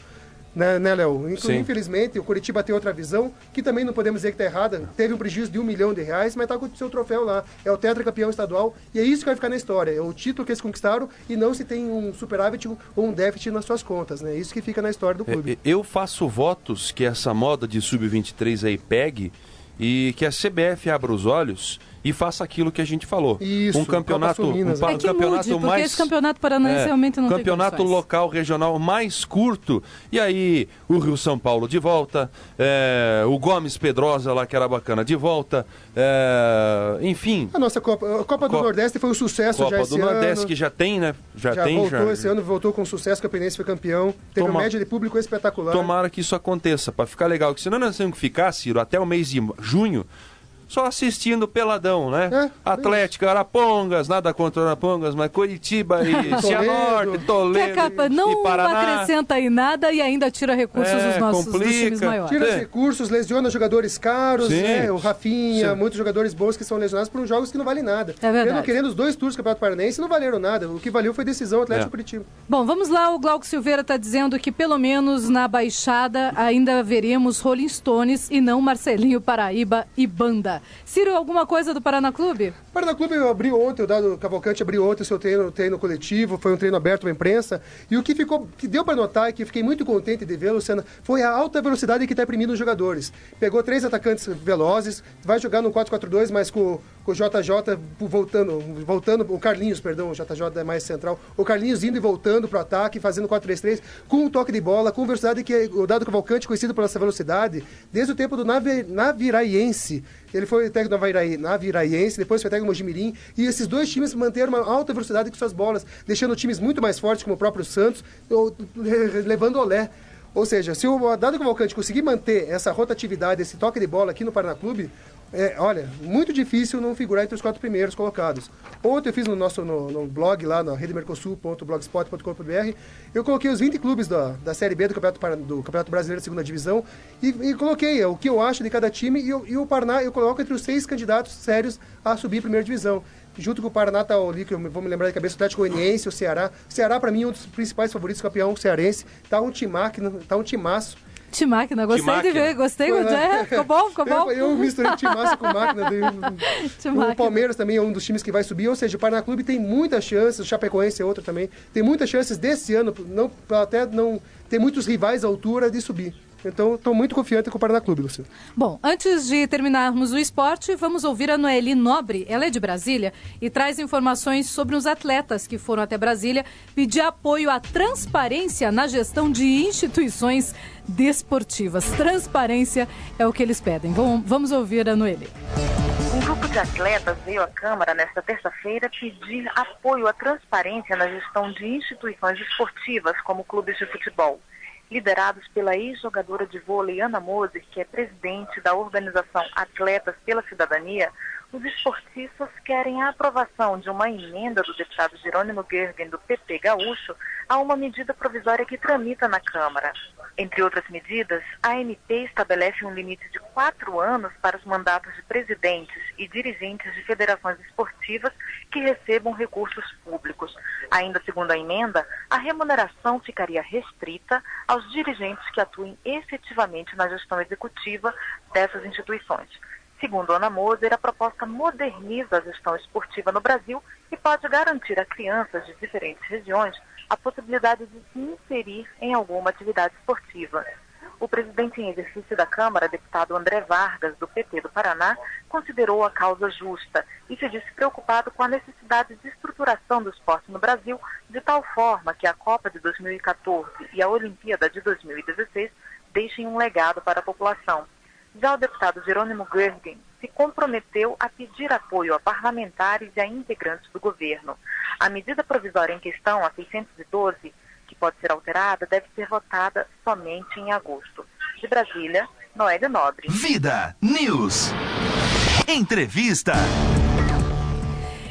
Né, Léo? Infelizmente, o Curitiba tem outra visão, que também não podemos dizer que está errada. Teve um prejuízo de R$1 milhão, mas está com o seu troféu lá. É o tetracampeão estadual, e é isso que vai ficar na história. É o título que eles conquistaram, e não se tem um superávit ou um déficit nas suas contas. Né? É isso que fica na história do clube. Eu faço votos que essa moda de Sub-23 aí pegue e que a CBF abra os olhos e faça aquilo que a gente falou. Isso, um campeonato, campeonato mais... esse campeonato paranaense realmente não tem campeonato local, regional mais curto. E aí, o Rio São Paulo de volta, o Gomes Pedrosa lá, que era bacana, de volta, enfim. A nossa Copa do Nordeste foi um sucesso já esse ano. Copa do Nordeste que já tem, né? Já voltou esse ano, voltou com sucesso, o Campinense foi campeão. Teve uma média de público espetacular. Tomara que isso aconteça, para ficar legal. Porque senão nós temos que ficar, Ciro, até o mês de junho, só assistindo peladão, né? Atlético, Arapongas, nada contra Arapongas, mas Curitiba e Cianorte, Toledo não Paraná. Acrescenta aí nada e ainda tira recursos dos nossos times maiores. Tira recursos, lesiona jogadores caros, o Rafinha, muitos jogadores bons que são lesionados por uns jogos que não valem nada. É verdade. Querendo os 2 turnos do Campeonato Paranaense não valeram nada. O que valeu foi decisão Atlético Curitiba. Bom, vamos lá. O Glauco Silveira está dizendo que pelo menos na Baixada ainda veremos Rolling Stones e não Marcelinho Paraíba e Banda. Ciro, alguma coisa do Paraná Clube? O Paraná Clube abriu ontem, o Dado Cavalcante abriu ontem o seu treino coletivo, foi um treino aberto para a imprensa, e o que deu para notar, e que fiquei muito contente de ver, Luciana, foi a alta velocidade que está imprimindo os jogadores. Pegou 3 atacantes velozes, vai jogar no 4-4-2, mas com o JJ voltando, o Carlinhos, perdão, o JJ é mais central, o Carlinhos indo e voltando para o ataque, fazendo 4-3-3, com um toque de bola, com velocidade que o Dado Cavalcante, conhecido por essa velocidade, desde o tempo do Naviraiense. Ele foi técnico do Naviraiense, depois foi técnico do Mojimirim, e esses 2 times manteram uma alta velocidade com suas bolas, deixando times muito mais fortes, como o próprio Santos, levando olé. Ou seja, se o Dado Cavalcante conseguir manter essa rotatividade, esse toque de bola aqui no Paraná Clube, Olha, muito difícil não figurar entre os 4 primeiros colocados. Ontem eu fiz no blog lá, na redemercosul.blogspot.com.br, eu coloquei os 20 clubes da Série B do Campeonato Brasileiro de Segunda Divisão e coloquei o que eu acho de cada time e o Paraná eu coloco entre os 6 candidatos sérios a subir a primeira divisão. Junto com o Paraná tá ali, que eu vou me lembrar de cabeça, o Atlético Goianiense, o Ceará. O Ceará, para mim, é um dos principais favoritos, campeão cearense. Tá um timaço. Máquina, gostei de ver, ficou bom. Eu misturei Máquina com Máquina. O Palmeiras também é um dos times que vai subir, ou seja, o Paraná Clube tem muitas chances, o Chapecoense é outro também, tem muitas chances desse ano, até não ter muitos rivais à altura de subir. Então, estou muito confiante com o Paraná Clube, Luciano. Bom, antes de terminarmos o esporte, vamos ouvir a Noeli Nobre. Ela é de Brasília e traz informações sobre os atletas que foram até Brasília pedir apoio à transparência na gestão de instituições desportivas. Transparência é o que eles pedem. Vamos ouvir a Noeli. Um grupo de atletas veio à Câmara nesta terça-feira pedir apoio à transparência na gestão de instituições esportivas, como clubes de futebol. Liderados pela ex-jogadora de vôlei Ana Moser, que é presidente da organização Atletas pela Cidadania, os esportistas querem a aprovação de uma emenda do deputado Jerônimo Gergen, do PP Gaúcho, a uma medida provisória que tramita na Câmara. Entre outras medidas, a MP estabelece um limite de 4 anos para os mandatos de presidentes e dirigentes de federações esportivas que recebam recursos públicos. Ainda segundo a emenda, a remuneração ficaria restrita aos dirigentes que atuem efetivamente na gestão executiva dessas instituições. Segundo Ana Moser, a proposta moderniza a gestão esportiva no Brasil e pode garantir a crianças de diferentes regiões a possibilidade de se inserir em alguma atividade esportiva. O presidente em exercício da Câmara, deputado André Vargas, do PP do Paraná, considerou a causa justa e se disse preocupado com a necessidade de estruturação do esporte no Brasil de tal forma que a Copa de 2014 e a Olimpíada de 2016 deixem um legado para a população. Já o deputado Jerônimo Gergen se comprometeu a pedir apoio a parlamentares e a integrantes do governo. A medida provisória em questão, a 612, que pode ser alterada, deve ser votada somente em agosto. De Brasília, Noeli Nobre. Vida News. Entrevista.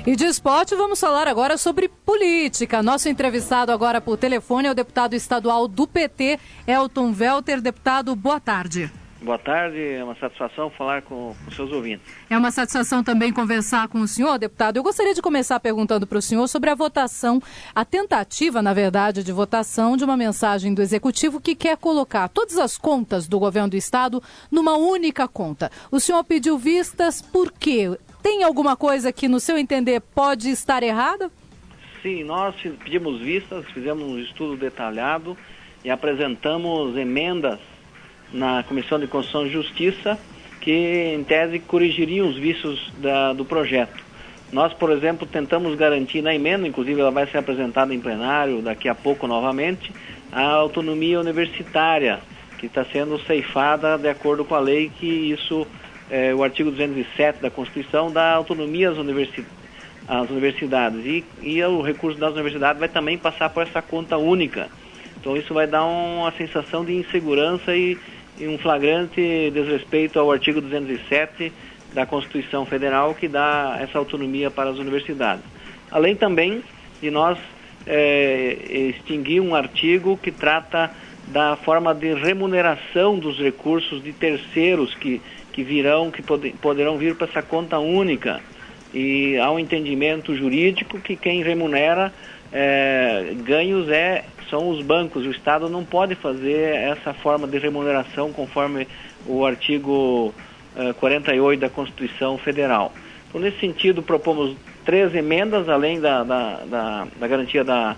E de esporte, vamos falar agora sobre política. Nosso entrevistado agora por telefone é o deputado estadual do PT, Elton Welter. Deputado, boa tarde. Boa tarde, é uma satisfação falar com os seus ouvintes. É uma satisfação também conversar com o senhor, deputado. Eu gostaria de começar perguntando para o senhor sobre a votação, a tentativa, na verdade, de votação de uma mensagem do Executivo que quer colocar todas as contas do governo do Estado numa única conta. O senhor pediu vistas por quê? Tem alguma coisa que, no seu entender, pode estar errada? Sim, nós pedimos vistas, fizemos um estudo detalhado e apresentamos emendas na Comissão de Constituição e Justiça, que em tese corrigiriam os vícios do projeto. Nós, por exemplo, tentamos garantir na emenda, inclusive ela vai ser apresentada em plenário daqui a pouco novamente, a autonomia universitária, que está sendo ceifada de acordo com a lei, que isso, o artigo 207 da Constituição, dá autonomia às universidades. E o recurso das universidades vai também passar por essa conta única. Então isso vai dar uma sensação de insegurança e um flagrante desrespeito ao artigo 207 da Constituição Federal, que dá essa autonomia para as universidades. Além também de nós extinguir um artigo que trata da forma de remuneração dos recursos de terceiros que poderão vir para essa conta única. E há um entendimento jurídico que quem remunera ganhos são os bancos. O Estado não pode fazer essa forma de remuneração conforme o artigo 48 da Constituição Federal. Então, nesse sentido, propomos 3 emendas, além da garantia da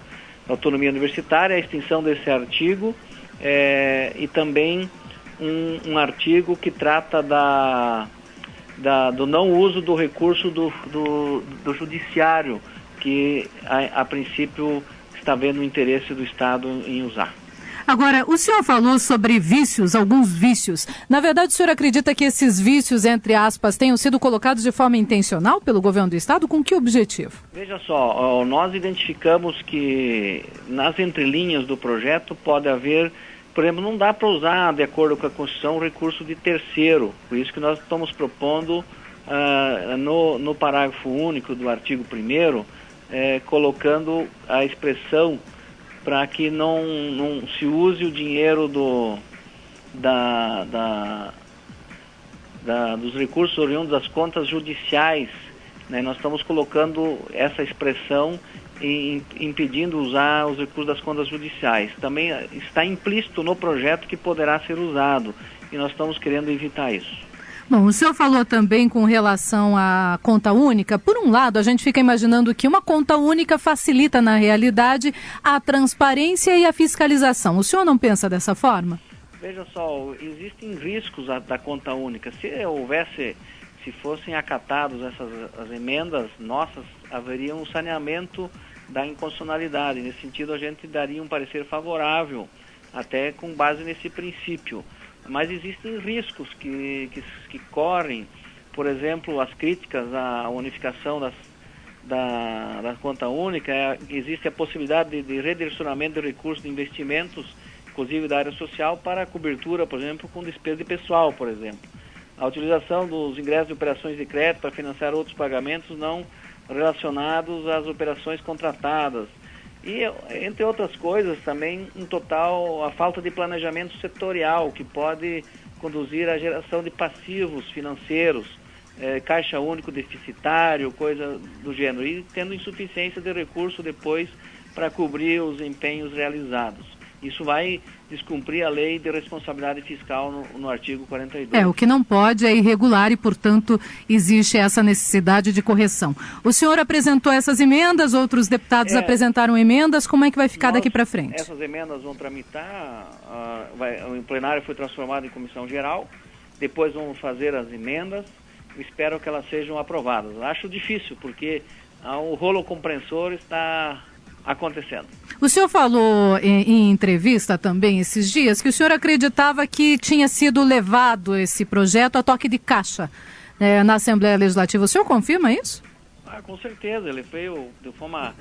autonomia universitária, a extinção desse artigo e também um artigo que trata do não uso do recurso do judiciário, que a princípio está vendo o interesse do Estado em usar. Agora, o senhor falou sobre vícios, alguns vícios. Na verdade, o senhor acredita que esses vícios, entre aspas, tenham sido colocados de forma intencional pelo governo do Estado? Com que objetivo? Veja só, nós identificamos que nas entrelinhas do projeto pode haver Por exemplo, não dá para usar, de acordo com a Constituição, recurso de terceiro. Por isso que nós estamos propondo, no parágrafo único do artigo 1º, colocando a expressão para que não se use o dinheiro dos recursos oriundos das contas judiciais, né? Nós estamos colocando essa expressão impedindo usar os recursos das contas judiciais. Também está implícito no projeto que poderá ser usado, e nós estamos querendo evitar isso. Bom, o senhor falou também com relação à conta única. Por um lado, a gente fica imaginando que uma conta única facilita, na realidade, a transparência e a fiscalização. O senhor não pensa dessa forma? Veja só, existem riscos da conta única. Se fossem acatados as emendas nossas, haveria um saneamento da inconstitucionalidade. Nesse sentido, a gente daria um parecer favorável, até com base nesse princípio. Mas existem riscos que correm, por exemplo, as críticas à unificação da conta única. Existe a possibilidade de redirecionamento de recursos de investimentos, inclusive da área social, para a cobertura, por exemplo, com despesa de pessoal, por exemplo. A utilização dos ingressos de operações de crédito para financiar outros pagamentos não relacionados às operações contratadas. E, entre outras coisas, também, em total, a falta de planejamento setorial, que pode conduzir à geração de passivos financeiros, caixa único deficitário, coisa do gênero, e tendo insuficiência de recurso depois para cobrir os empenhos realizados. Isso vai descumprir a lei de responsabilidade fiscal no artigo 42. O que não pode é irregular e, portanto, existe essa necessidade de correção. O senhor apresentou essas emendas, outros deputados apresentaram emendas, como é que vai ficar daqui para frente? Essas emendas vão tramitar, o plenário foi transformado em comissão geral, depois vamos fazer as emendas, espero que elas sejam aprovadas. Acho difícil, porque o rolo compressor está acontecendo. O senhor falou em entrevista também esses dias que o senhor acreditava que tinha sido levado esse projeto a toque de caixa na Assembleia Legislativa. O senhor confirma isso? Com certeza. Ele veio de forma...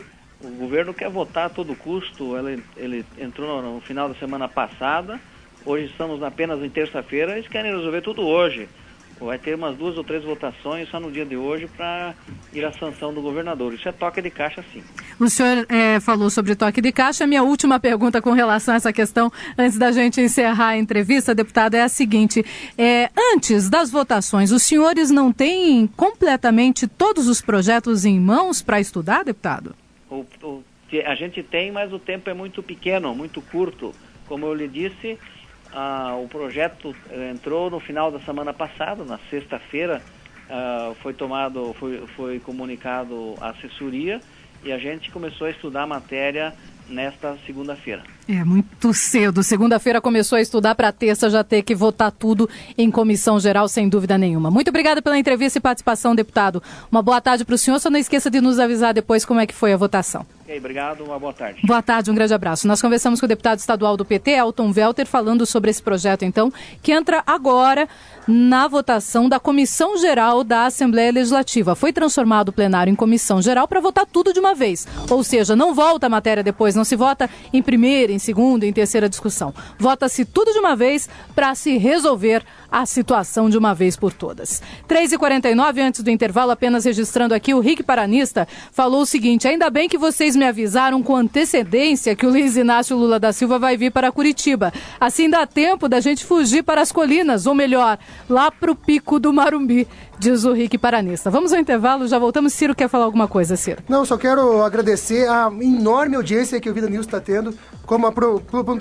O governo quer votar a todo custo. Ele entrou no final da semana passada. Hoje estamos apenas em terça-feira. Eles querem resolver tudo hoje. Vai ter umas 2 ou 3 votações só no dia de hoje para ir à sanção do governador. Isso é toque de caixa, sim. O senhor falou sobre toque de caixa. Minha última pergunta com relação a essa questão, antes da gente encerrar a entrevista, deputado, é a seguinte. Antes das votações, os senhores não têm completamente todos os projetos em mãos para estudar, deputado? A gente tem, mas o tempo é muito pequeno, muito curto. Como eu lhe disse... o projeto entrou no final da semana passada, na sexta-feira, foi comunicado à assessoria e a gente começou a estudar a matéria nesta segunda-feira. Muito cedo. Segunda-feira começou a estudar para terça já ter que votar tudo em comissão geral, sem dúvida nenhuma. Muito obrigada pela entrevista e participação, deputado. Uma boa tarde para o senhor. Só não esqueça de nos avisar depois como é que foi a votação. Obrigado, uma boa tarde. Boa tarde, um grande abraço. Nós conversamos com o deputado estadual do PT, Elton Welter, falando sobre esse projeto, então, que entra agora na votação da Comissão Geral da Assembleia Legislativa. Foi transformado o plenário em Comissão Geral para votar tudo de uma vez. Ou seja, não volta a matéria depois, não se vota em primeira, em segunda, em terceira discussão. Vota-se tudo de uma vez para se resolver a situação de uma vez por todas. 3h49, antes do intervalo, apenas registrando aqui, o Rick Paranista falou o seguinte: ainda bem que vocês me avisaram com antecedência que o Luiz Inácio Lula da Silva vai vir para Curitiba. Assim dá tempo da gente fugir para as colinas, ou melhor, lá para o Pico do Marumbi, diz o Rick Paranista. Vamos ao intervalo, já voltamos. Ciro quer falar alguma coisa, Ciro? Não, só quero agradecer a enorme audiência que o Vida News está tendo,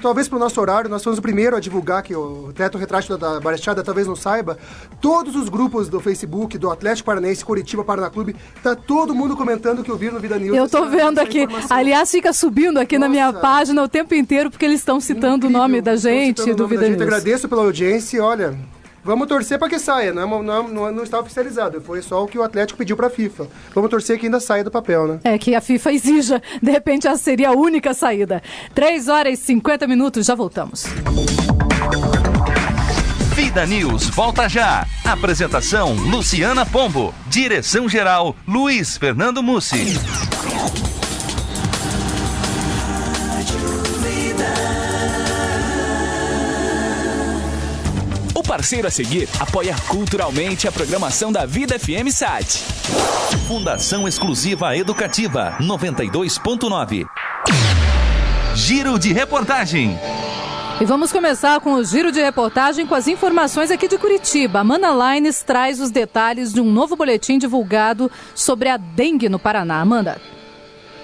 talvez para o nosso horário. Nós fomos o primeiro a divulgar, que o teto retrátil da Baixada talvez não saiba. Todos os grupos do Facebook, do Atlético Paranaense, Curitiba, Paraná Clube, tá todo mundo comentando que ouviram no Vida News. Eu tô vendo aqui, aliás, fica subindo aqui na minha página o tempo inteiro, porque eles estão citando o nome da gente, do Vida News. Agradeço pela audiência e olha... Vamos torcer para que saia, não está oficializado, foi só o que o Atlético pediu para a FIFA. Vamos torcer que ainda saia do papel, né? Que a FIFA exija, de repente essa seria a única saída. 3h50, já voltamos. Vida News volta já. Apresentação Luciana Pombo. Direção-geral Luiz Fernando Mussi. parceiro a seguir apoia culturalmente a programação da Vida FM Sat. Fundação Exclusiva Educativa 92.9. Giro de reportagem. E vamos começar com o giro de reportagem com as informações aqui de Curitiba. Amanda Laines traz os detalhes de um novo boletim divulgado sobre a dengue no Paraná. Amanda.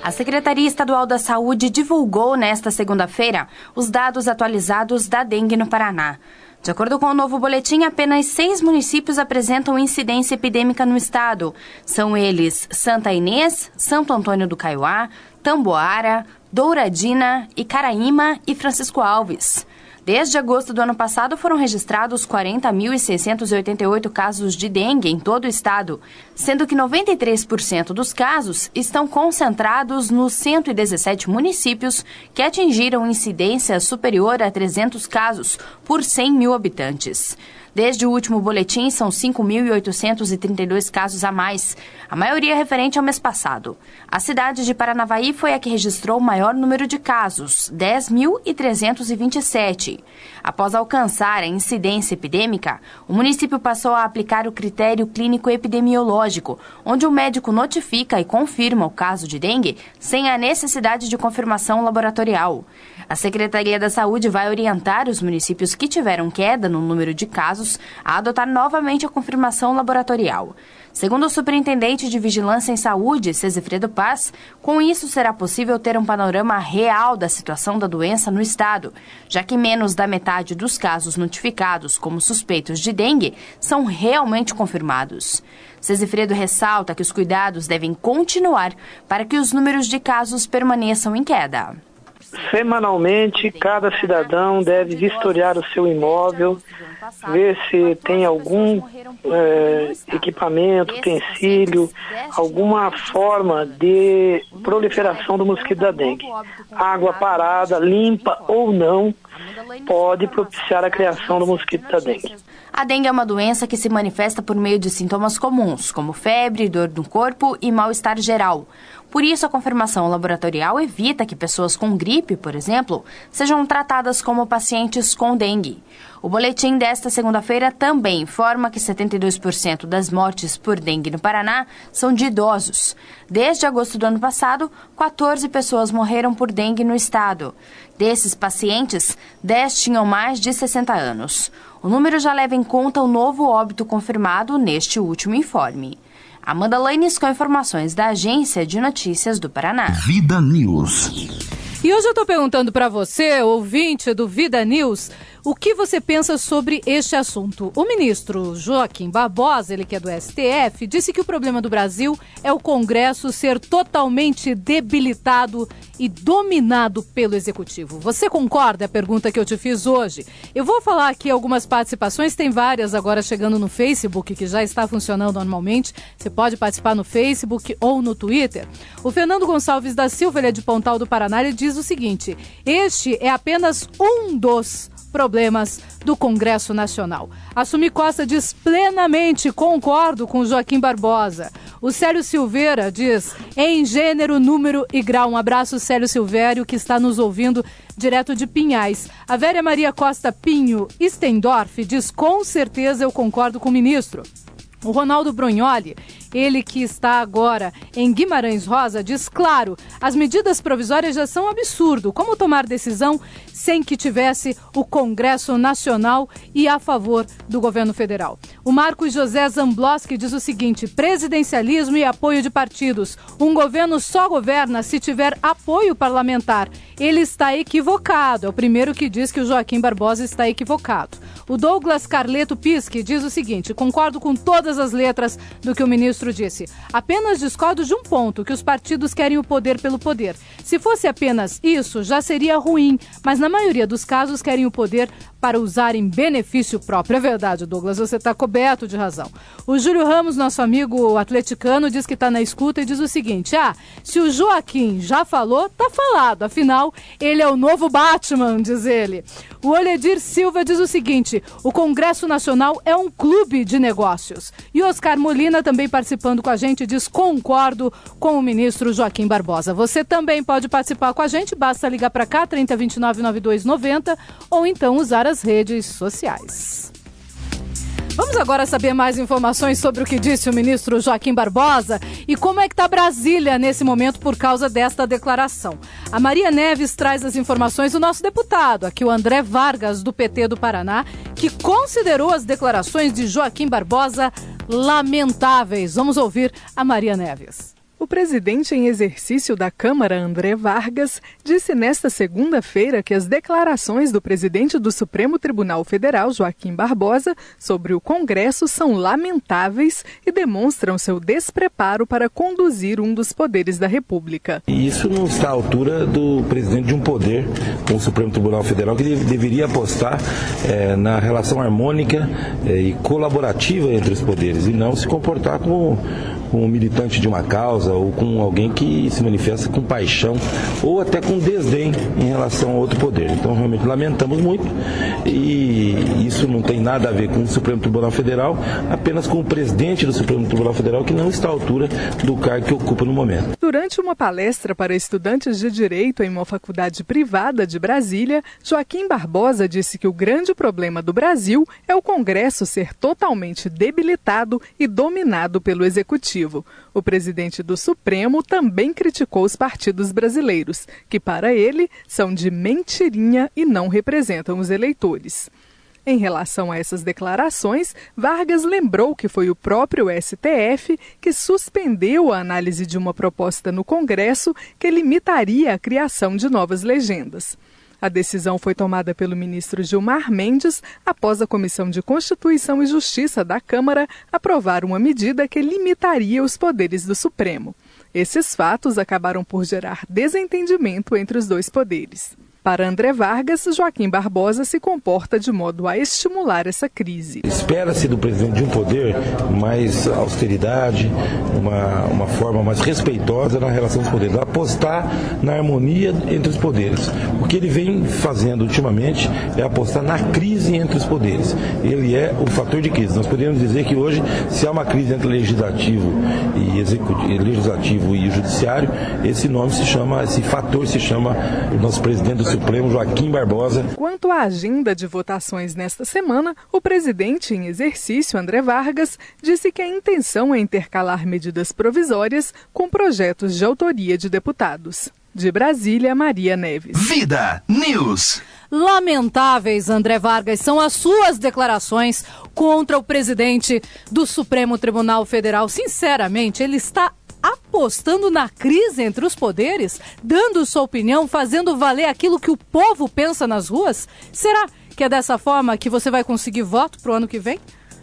A Secretaria Estadual da Saúde divulgou nesta segunda-feira os dados atualizados da dengue no Paraná. De acordo com o novo boletim, apenas 6 municípios apresentam incidência epidêmica no estado. São eles Santa Inês, Santo Antônio do Caiuá, Tamboara, Douradina, Icaraíma e Francisco Alves. Desde agosto do ano passado foram registrados 40.688 casos de dengue em todo o estado, sendo que 93% dos casos estão concentrados nos 117 municípios que atingiram incidência superior a 300 casos por 100 mil habitantes. Desde o último boletim, são 5.832 casos a mais, a maioria referente ao mês passado. A cidade de Paranavaí foi a que registrou o maior número de casos, 10.327. Após alcançar a incidência epidêmica, o município passou a aplicar o critério clínico epidemiológico, onde o médico notifica e confirma o caso de dengue sem a necessidade de confirmação laboratorial. A Secretaria da Saúde vai orientar os municípios que tiveram queda no número de casos a adotar novamente a confirmação laboratorial. Segundo o superintendente de Vigilância em Saúde, Cesifredo Paz, com isso será possível ter um panorama real da situação da doença no estado, já que menos da metade dos casos notificados como suspeitos de dengue são realmente confirmados. Cesifredo ressalta que os cuidados devem continuar para que os números de casos permaneçam em queda. Semanalmente, cada cidadão deve vistoriar o seu imóvel, ver se tem algum equipamento, utensílio, alguma forma de proliferação do mosquito da dengue. Água parada, limpa ou não, pode propiciar a criação do mosquito da dengue. A dengue é uma doença que se manifesta por meio de sintomas comuns, como febre, dor no corpo e mal-estar geral. Por isso, a confirmação laboratorial evita que pessoas com gripe, por exemplo, sejam tratadas como pacientes com dengue. O boletim desta segunda-feira também informa que 72% das mortes por dengue no Paraná são de idosos. Desde agosto do ano passado, 14 pessoas morreram por dengue no estado. Desses pacientes, 10 tinham mais de 60 anos. O número já leva em conta o novo óbito confirmado neste último informe. Amanda Laines com informações da Agência de Notícias do Paraná. Vida News. E hoje eu estou perguntando para você, ouvinte do Vida News, o que você pensa sobre este assunto? O ministro Joaquim Barbosa, ele que é do STF, disse que o problema do Brasil é o Congresso ser totalmente debilitado e dominado pelo Executivo. Você concorda? É a pergunta que eu te fiz hoje. Eu vou falar aqui algumas participações, tem várias agora chegando no Facebook, que já está funcionando normalmente. Você pode participar no Facebook ou no Twitter. O Fernando Gonçalves da Silva, ele é de Pontal do Paraná, ele diz o seguinte: este é apenas um dos problemas do Congresso Nacional. A Sumi Costa diz plenamente, concordo com o Joaquim Barbosa. O Célio Silveira diz, em gênero, número e grau. Um abraço, Célio Silvério, que está nos ouvindo direto de Pinhais. A Vera Maria Costa Pinho Stendorf diz, com certeza eu concordo com o ministro. O Ronaldo Brognoli, ele que está agora em Guimarães Rosa, diz, claro, as medidas provisórias já são um absurdo. Como tomar decisão sem que tivesse o Congresso Nacional e a favor do governo federal? O Marcos José Zambloski diz o seguinte, presidencialismo e apoio de partidos. Um governo só governa se tiver apoio parlamentar. Ele está equivocado. É o primeiro que diz que o Joaquim Barbosa está equivocado. O Douglas Carleto Pisque diz o seguinte, concordo com todas as letras do que o ministro disse. Apenas discordo de um ponto, que os partidos querem o poder pelo poder. Se fosse apenas isso, já seria ruim, mas na maioria dos casos querem o poder para usar em benefício próprio. É verdade, Douglas, você está coberto de razão. O Júlio Ramos, nosso amigo atleticano, diz que está na escuta e diz o seguinte, se o Joaquim já falou, tá falado, afinal, ele é o novo Batman, diz ele. O Oledir Silva diz o seguinte, o Congresso Nacional é um clube de negócios. E Oscar Molina, também participando com a gente, diz, concordo com o ministro Joaquim Barbosa. Você também pode participar com a gente, basta ligar para cá, 3029-9290, ou então usar as redes sociais. Vamos agora saber mais informações sobre o que disse o ministro Joaquim Barbosa e como é que está Brasília nesse momento por causa desta declaração. A Maria Neves traz as informações do nosso deputado, aqui o André Vargas, do PT do Paraná, que considerou as declarações de Joaquim Barbosa lamentáveis. Vamos ouvir a Maria Neves. O presidente em exercício da Câmara, André Vargas, disse nesta segunda-feira que as declarações do presidente do Supremo Tribunal Federal, Joaquim Barbosa, sobre o Congresso são lamentáveis e demonstram seu despreparo para conduzir um dos poderes da República. E isso não está à altura do presidente de um poder, com o Supremo Tribunal Federal, que deveria apostar na relação harmônica e colaborativa entre os poderes e não se comportar como um militante de uma causa ou com alguém que se manifesta com paixão ou até com desdém em relação a outro poder. Então, realmente lamentamos muito e isso não tem nada a ver com o Supremo Tribunal Federal, apenas com o presidente do Supremo Tribunal Federal, que não está à altura do cargo que ocupa no momento. Durante uma palestra para estudantes de Direito em uma faculdade privada de Brasília, Joaquim Barbosa disse que o grande problema do Brasil é o Congresso ser totalmente debilitado e dominado pelo Executivo. O presidente do Supremo também criticou os partidos brasileiros, que para ele são de mentirinha e não representam os eleitores. Em relação a essas declarações, Vargas lembrou que foi o próprio STF que suspendeu a análise de uma proposta no Congresso que limitaria a criação de novas legendas. A decisão foi tomada pelo ministro Gilmar Mendes após a Comissão de Constituição e Justiça da Câmara aprovar uma medida que limitaria os poderes do Supremo. Esses fatos acabaram por gerar desentendimento entre os dois poderes. Para André Vargas, Joaquim Barbosa se comporta de modo a estimular essa crise. Espera-se do presidente de um poder mais austeridade, uma forma mais respeitosa na relação dos poderes, apostar na harmonia entre os poderes. O que ele vem fazendo ultimamente é apostar na crise entre os poderes. Ele é o fator de crise. Nós podemos dizer que hoje, se há uma crise entre legislativo e judiciário, esse fator se chama o nosso presidente do Supremo, Joaquim Barbosa. Quanto à agenda de votações nesta semana, o presidente em exercício, André Vargas, disse que a intenção é intercalar medidas provisórias com projetos de autoria de deputados. De Brasília, Maria Neves. Vida News. Lamentáveis, André Vargas, são as suas declarações contra o presidente do Supremo Tribunal Federal. Sinceramente, ele está apostando na crise entre os poderes, dando sua opinião, fazendo valer aquilo que o povo pensa nas ruas? Será que é dessa forma que você vai conseguir voto para o ano que vem?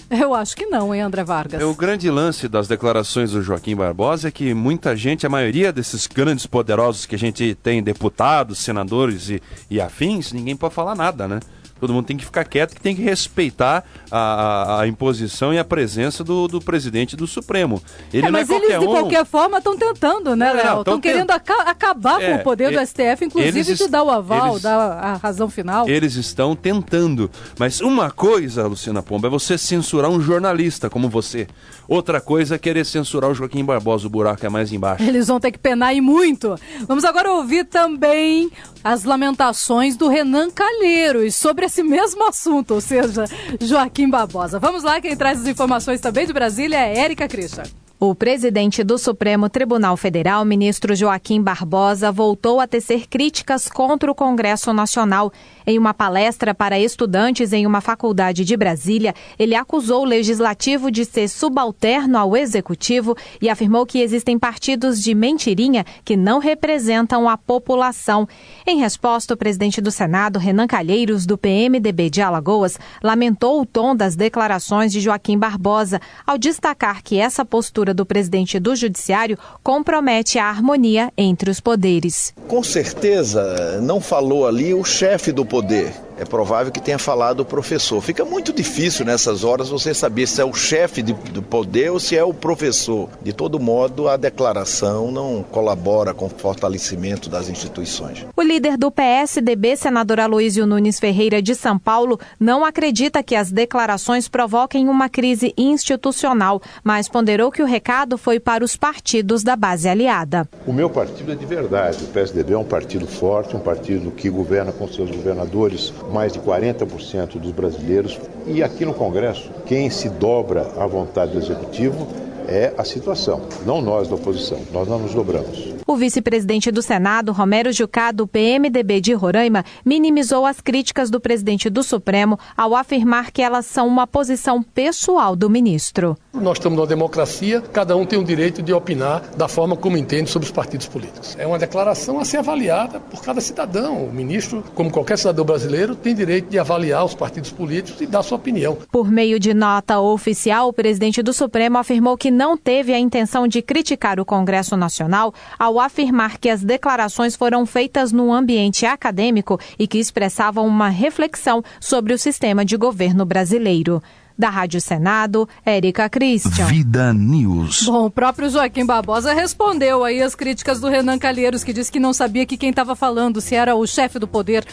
Eu acho que não, hein, André Vargas? O grande lance das declarações do Joaquim Barbosa é que muita gente, a maioria desses grandes poderosos que a gente tem, deputados, senadores e afins, ninguém pode falar nada, né? Todo mundo tem que ficar quieto, que tem que respeitar a imposição e a presença do presidente do Supremo. Ele mas não é eles, de qualquer forma, estão tentando, né, Léo? Estão querendo acabar com o poder do STF, inclusive de dar o aval, dar a razão final. Eles estão tentando. Mas uma coisa, Luciana Pombo, é você censurar um jornalista como você. Outra coisa é querer censurar o Joaquim Barbosa, o buraco é mais embaixo. Eles vão ter que penar e muito. Vamos agora ouvir também as lamentações do Renan Calheiros sobre esse mesmo assunto, ou seja, Joaquim Barbosa. Vamos lá, quem traz as informações também de Brasília é Érica Christian. O presidente do Supremo Tribunal Federal, ministro Joaquim Barbosa, voltou a tecer críticas contra o Congresso Nacional. Em uma palestra para estudantes em uma faculdade de Brasília, ele acusou o Legislativo de ser subalterno ao Executivo e afirmou que existem partidos de mentirinha que não representam a população. Em resposta, o presidente do Senado, Renan Calheiros, do PMDB de Alagoas, lamentou o tom das declarações de Joaquim Barbosa, ao destacar que essa postura do presidente do Judiciário compromete a harmonia entre os poderes. Com certeza não falou ali o chefe do poder. É provável que tenha falado o professor. Fica muito difícil nessas horas você saber se é o chefe do poder ou se é o professor. De todo modo, a declaração não colabora com o fortalecimento das instituições. O líder do PSDB, senador Aloísio Nunes Ferreira de São Paulo, não acredita que as declarações provoquem uma crise institucional, mas ponderou que o recado foi para os partidos da base aliada. O meu partido é de verdade. O PSDB é um partido forte, um partido que governa com seus governadores mais de 40% dos brasileiros. E aqui no Congresso, quem se dobra à vontade do Executivo é a situação, não nós da oposição. Nós não nos dobramos. O vice-presidente do Senado, Romero Jucá, do PMDB de Roraima, minimizou as críticas do presidente do Supremo ao afirmar que elas são uma posição pessoal do ministro. Nós estamos numa democracia, cada um tem o direito de opinar da forma como entende sobre os partidos políticos. É uma declaração a ser avaliada por cada cidadão. O ministro, como qualquer cidadão brasileiro, tem direito de avaliar os partidos políticos e dar sua opinião. Por meio de nota oficial, o presidente do Supremo afirmou que não teve a intenção de criticar o Congresso Nacional ao afirmar que as declarações foram feitas num ambiente acadêmico e que expressavam uma reflexão sobre o sistema de governo brasileiro. Da Rádio Senado, Érica Christian. Vida News. Bom, o próprio Joaquim Barbosa respondeu aí as críticas do Renan Calheiros, que disse que não sabia que quem estava falando, se era o chefe do Poder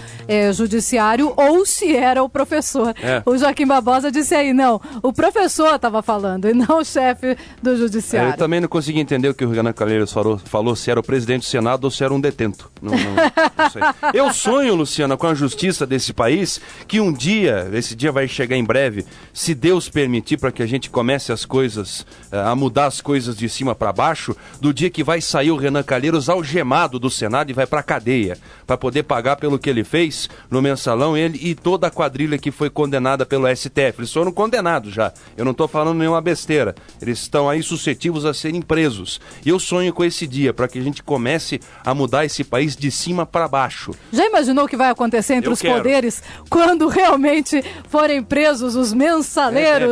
Judiciário ou se era o professor. O Joaquim Barbosa disse aí, não, o professor estava falando e não o chefe do Judiciário. Eu também não consegui entender o que o Renan Calheiros falou, se era o presidente do Senado ou se era um detento. Não sei. Eu sonho, Luciana, com a justiça desse país, que um dia, esse dia vai chegar em breve, se Deus permitir, para que a gente comece as coisas, a mudar as coisas de cima para baixo, do dia que vai sair o Renan Calheiros algemado do Senado e vai para a cadeia, para poder pagar pelo que ele fez no mensalão, ele e toda a quadrilha que foi condenada pelo STF. Eles foram condenados já, eu não estou falando nenhuma besteira, eles estão aí suscetíveis a serem presos. E eu sonho com esse dia, para que a gente comece a mudar esse país de cima para baixo. Já imaginou o que vai acontecer entre os poderes quando realmente forem presos os mensaleiros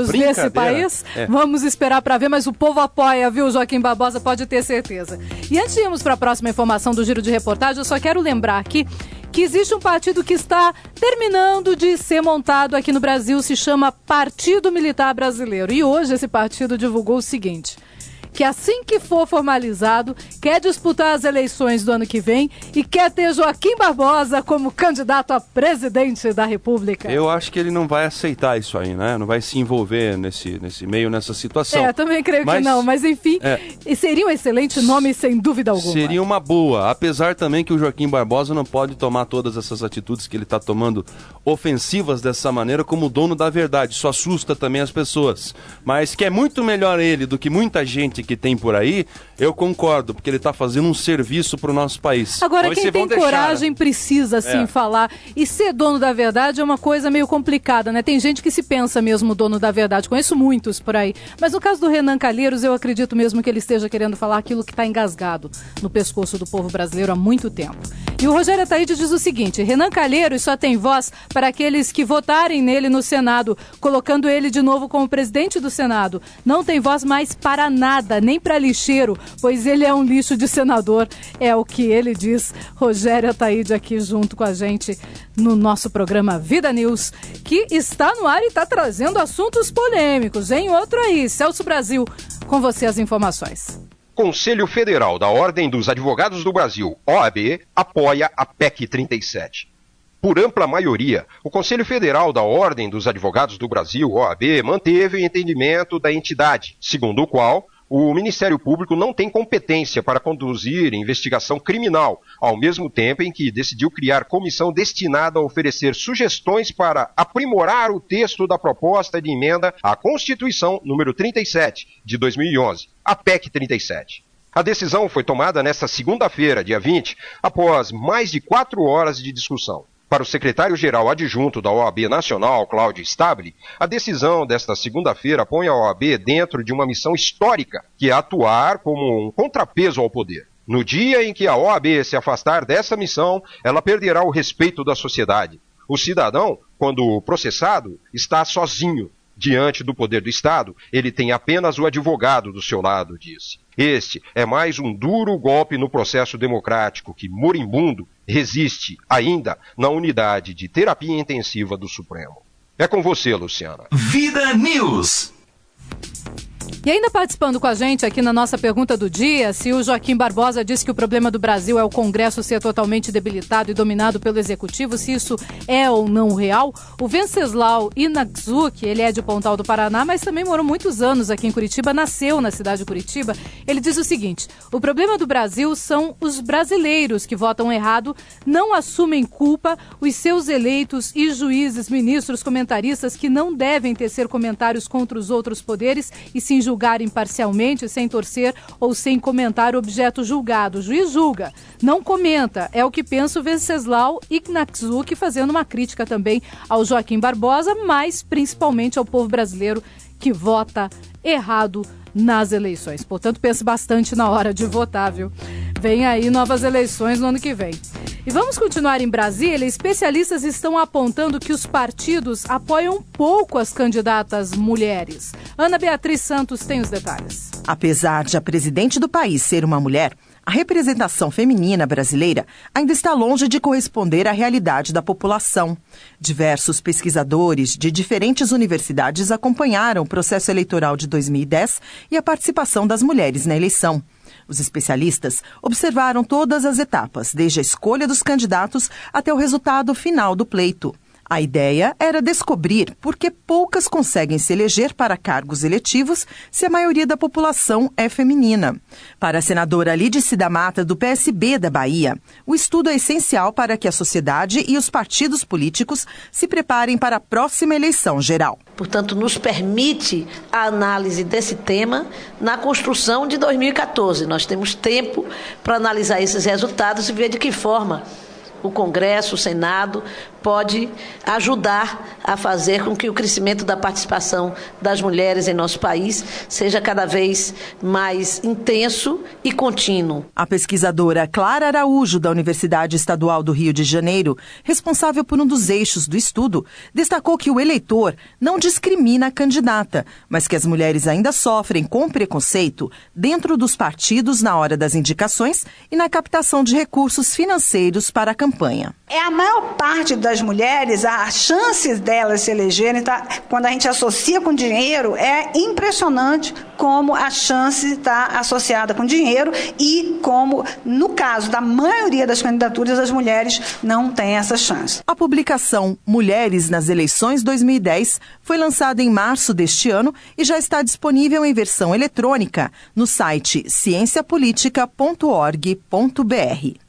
nesse país? Vamos esperar para ver, mas o povo apoia, viu, Joaquim Barbosa, pode ter certeza. E antes de irmos para a próxima informação do Giro de Reportagem, eu só quero lembrar aqui que existe um partido que está terminando de ser montado aqui no Brasil, se chama Partido Militar Brasileiro. E hoje esse partido divulgou o seguinte: que assim que for formalizado, quer disputar as eleições do ano que vem e quer ter Joaquim Barbosa como candidato a presidente da República. Eu acho que ele não vai aceitar isso aí, né? Não vai se envolver nesse meio, nessa situação. Também creio que não, mas enfim, seria um excelente nome, sem dúvida alguma. Seria uma boa, apesar também que o Joaquim Barbosa não pode tomar todas essas atitudes que ele está tomando ofensivas dessa maneira como dono da verdade. Isso assusta também as pessoas. Mas que é muito melhor ele do que muita gente que tem por aí, eu concordo, porque ele está fazendo um serviço para o nosso país. Agora, quem tem coragem precisa, sim, falar. E ser dono da verdade é uma coisa meio complicada, né? Tem gente que se pensa mesmo dono da verdade. Conheço muitos por aí. Mas no caso do Renan Calheiros, eu acredito mesmo que ele esteja querendo falar aquilo que está engasgado no pescoço do povo brasileiro há muito tempo. E o Rogério Ataíde diz o seguinte: Renan Calheiros só tem voz para aqueles que votarem nele no Senado, colocando ele de novo como presidente do Senado. Não tem voz mais para nada, nem para lixeiro, pois ele é um lixo de senador. É o que ele diz. Rogério Ataíde aqui junto com a gente no nosso programa Vida News, que está no ar e está trazendo assuntos polêmicos. Em outro aí, Celso Brasil, com você as informações. Conselho Federal da Ordem dos Advogados do Brasil, OAB, apoia a PEC 37. Por ampla maioria, o Conselho Federal da Ordem dos Advogados do Brasil, OAB, manteve o entendimento da entidade, segundo o qual o Ministério Público não tem competência para conduzir investigação criminal, ao mesmo tempo em que decidiu criar comissão destinada a oferecer sugestões para aprimorar o texto da proposta de emenda à Constituição número 37, de 2011, a PEC 37. A decisão foi tomada nesta segunda-feira, dia 20, após mais de 4 horas de discussão. Para o secretário-geral adjunto da OAB Nacional, Cláudio Stabile, a decisão desta segunda-feira põe a OAB dentro de uma missão histórica, que é atuar como um contrapeso ao poder. No dia em que a OAB se afastar dessa missão, ela perderá o respeito da sociedade. O cidadão, quando processado, está sozinho. Diante do poder do Estado, ele tem apenas o advogado do seu lado, disse. Este é mais um duro golpe no processo democrático que, moribundo, resiste ainda na unidade de terapia intensiva do Supremo. É com você, Luciana. Vida News. E ainda participando com a gente aqui na nossa pergunta do dia, se o Joaquim Barbosa disse que o problema do Brasil é o Congresso ser totalmente debilitado e dominado pelo Executivo, se isso é ou não real, o Venceslau Inaczuk, ele é de Pontal do Paraná, mas também morou muitos anos aqui em Curitiba, nasceu na cidade de Curitiba, ele diz o seguinte: o problema do Brasil são os brasileiros que votam errado, não assumem culpa, os seus eleitos e juízes, ministros, comentaristas que não devem tecer comentários contra os outros poderes e sim julgar imparcialmente, sem torcer ou sem comentar o objeto julgado. O juiz julga, não comenta. É o que pensa o Venceslau Inaczuk, fazendo uma crítica também ao Joaquim Barbosa, mas principalmente ao povo brasileiro que vota errado nas eleições. Portanto, pense bastante na hora de votar, viu? Vem aí novas eleições no ano que vem. E vamos continuar em Brasília. Especialistas estão apontando que os partidos apoiam pouco as candidatas mulheres. Ana Beatriz Santos tem os detalhes. Apesar de a presidente do país ser uma mulher, a representação feminina brasileira ainda está longe de corresponder à realidade da população. Diversos pesquisadores de diferentes universidades acompanharam o processo eleitoral de 2010 e a participação das mulheres na eleição. Os especialistas observaram todas as etapas, desde a escolha dos candidatos até o resultado final do pleito. A ideia era descobrir por que poucas conseguem se eleger para cargos eletivos se a maioria da população é feminina. Para a senadora Lídice da Mata, do PSB da Bahia, o estudo é essencial para que a sociedade e os partidos políticos se preparem para a próxima eleição geral. Portanto, nos permite a análise desse tema na construção de 2014. Nós temos tempo para analisar esses resultados e ver de que forma o Congresso, o Senado, pode ajudar a fazer com que o crescimento da participação das mulheres em nosso país seja cada vez mais intenso e contínuo. A pesquisadora Clara Araújo, da Universidade Estadual do Rio de Janeiro, responsável por um dos eixos do estudo, destacou que o eleitor não discrimina a candidata, mas que as mulheres ainda sofrem com preconceito dentro dos partidos na hora das indicações e na captação de recursos financeiros para a campanha. É a maior parte das mulheres, as chances delas se elegerem, quando a gente associa com dinheiro, é impressionante como a chance está associada com dinheiro e como, no caso da maioria das candidaturas, as mulheres não têm essa chance. A publicação Mulheres nas Eleições 2010 foi lançada em março deste ano e já está disponível em versão eletrônica no site cienciapolitica.org.br.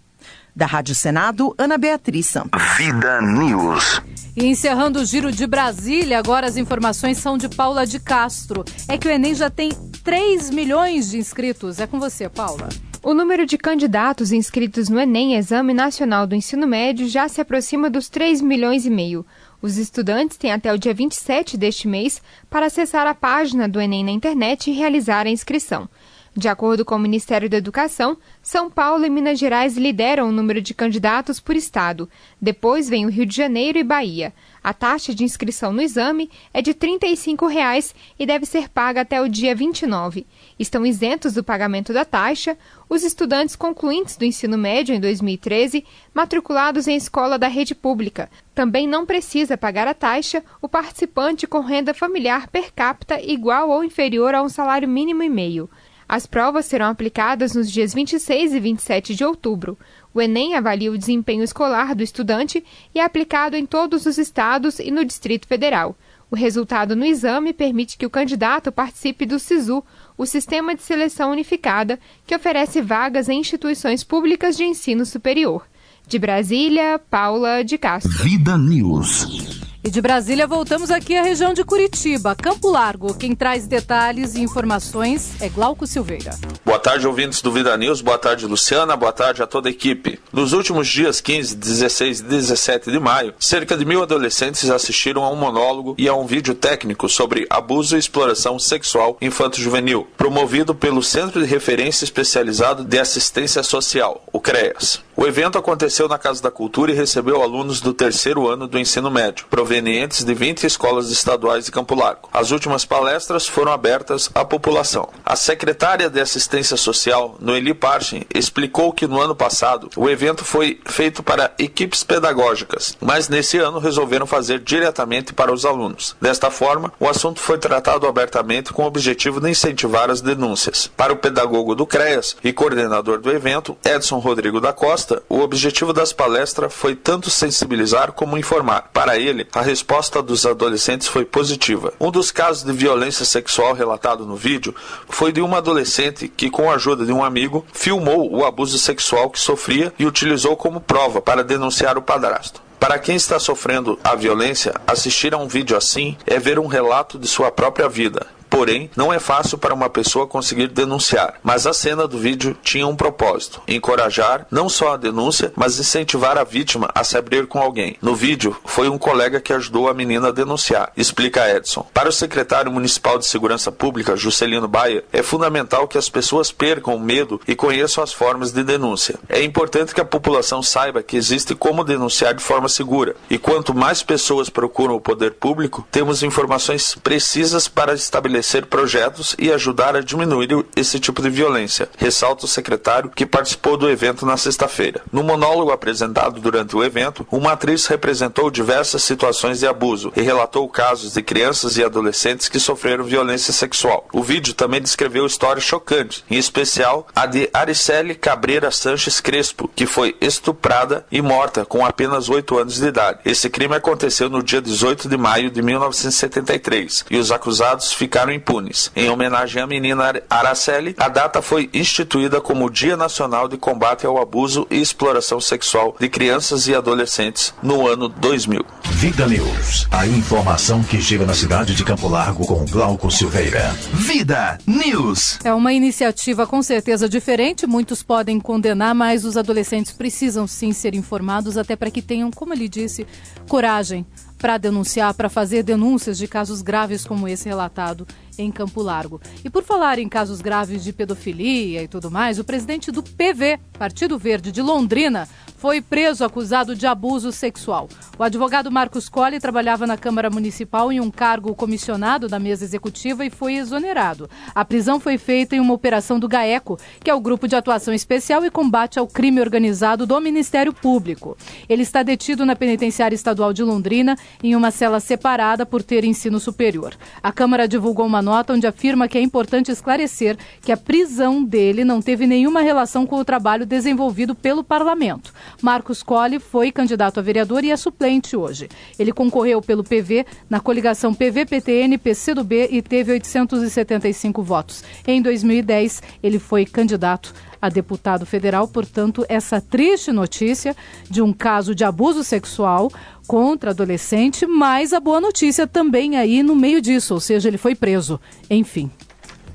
Da Rádio Senado, Ana Beatriz Santos. Vida News. E encerrando o giro de Brasília, agora as informações são de Paula de Castro. É que o Enem já tem 3 milhões de inscritos. É com você, Paula. O número de candidatos inscritos no Enem, Exame Nacional do Ensino Médio, já se aproxima dos 3 milhões e meio. Os estudantes têm até o dia 27 deste mês para acessar a página do Enem na internet e realizar a inscrição. De acordo com o Ministério da Educação, São Paulo e Minas Gerais lideram o número de candidatos por estado. Depois vem o Rio de Janeiro e Bahia. A taxa de inscrição no exame é de R$ 35,00 e deve ser paga até o dia 29. Estão isentos do pagamento da taxa os estudantes concluintes do ensino médio em 2013, matriculados em escola da rede pública. Também não precisa pagar a taxa o participante com renda familiar per capita igual ou inferior a um salário mínimo e meio. As provas serão aplicadas nos dias 26 e 27 de outubro. O Enem avalia o desempenho escolar do estudante e é aplicado em todos os estados e no Distrito Federal. O resultado no exame permite que o candidato participe do SISU, o Sistema de Seleção Unificada, que oferece vagas em instituições públicas de ensino superior. De Brasília, Paula de Castro. Vida News. E de Brasília voltamos aqui à região de Curitiba, Campo Largo. Quem traz detalhes e informações é Glauco Silveira. Boa tarde, ouvintes do Vida News. Boa tarde, Luciana. Boa tarde a toda a equipe. Nos últimos dias 15, 16 e 17 de maio, cerca de 1.000 adolescentes assistiram a um monólogo e a um vídeo técnico sobre abuso e exploração sexual infanto-juvenil, promovido pelo Centro de Referência Especializado de Assistência Social, o CREAS. O evento aconteceu na Casa da Cultura e recebeu alunos do 3º ano do ensino médio, provenientes de 20 escolas estaduais de Campo Largo. As últimas palestras foram abertas à população. A secretária de Assistência Social, Noeli Parchin, explicou que no ano passado o evento foi feito para equipes pedagógicas, mas nesse ano resolveram fazer diretamente para os alunos. Desta forma, o assunto foi tratado abertamente com o objetivo de incentivar as denúncias. Para o pedagogo do CREAS e coordenador do evento, Edson Rodrigo da Costa, o objetivo das palestras foi tanto sensibilizar como informar. Para ele, a resposta dos adolescentes foi positiva. Um dos casos de violência sexual relatado no vídeo foi de uma adolescente que, com a ajuda de um amigo, filmou o abuso sexual que sofria e utilizou como prova para denunciar o padrasto. Para quem está sofrendo a violência, assistir a um vídeo assim é ver um relato de sua própria vida. Porém, não é fácil para uma pessoa conseguir denunciar, mas a cena do vídeo tinha um propósito: encorajar não só a denúncia, mas incentivar a vítima a se abrir com alguém. No vídeo, foi um colega que ajudou a menina a denunciar, explica Edson. Para o secretário municipal de Segurança Pública, Juscelino Baia, é fundamental que as pessoas percam o medo e conheçam as formas de denúncia. É importante que a população saiba que existe como denunciar de forma segura, e quanto mais pessoas procuram o poder público, temos informações precisas para estabelecer projetos e ajudar a diminuir esse tipo de violência, ressalta o secretário que participou do evento na sexta-feira. No monólogo apresentado durante o evento, uma atriz representou diversas situações de abuso e relatou casos de crianças e adolescentes que sofreram violência sexual. O vídeo também descreveu histórias chocantes, em especial a de Aricele Cabreira Sanches Crespo, que foi estuprada e morta com apenas 8 anos de idade. Esse crime aconteceu no dia 18 de maio de 1973 e os acusados ficaram impunes. Em homenagem à menina Araceli, a data foi instituída como o Dia Nacional de Combate ao Abuso e Exploração Sexual de Crianças e Adolescentes no ano 2000. Vida News, a informação que chega na cidade de Campo Largo com Glauco Silveira. Vida News. É uma iniciativa com certeza diferente, muitos podem condenar, mas os adolescentes precisam sim ser informados, até para que tenham, como ele disse, coragem para denunciar, para fazer denúncias de casos graves como esse relatado em Campo Largo. E por falar em casos graves de pedofilia e tudo mais, o presidente do PV, Partido Verde de Londrina, foi preso acusado de abuso sexual. O advogado Marcos Colli trabalhava na Câmara Municipal em um cargo comissionado da mesa executiva e foi exonerado. A prisão foi feita em uma operação do GAECO, que é o Grupo de Atuação Especial e Combate ao Crime Organizado do Ministério Público. Ele está detido na Penitenciária Estadual de Londrina em uma cela separada por ter ensino superior. A Câmara divulgou uma nota onde afirma que é importante esclarecer que a prisão dele não teve nenhuma relação com o trabalho desenvolvido pelo Parlamento. Marcos Colli foi candidato a vereador e é suplente hoje. Ele concorreu pelo PV na coligação PV-PTN-PCdoB e teve 875 votos. Em 2010, ele foi candidato a deputado federal. Portanto, essa triste notícia de um caso de abuso sexual contra adolescente, mas a boa notícia também aí no meio disso, ou seja, ele foi preso. Enfim.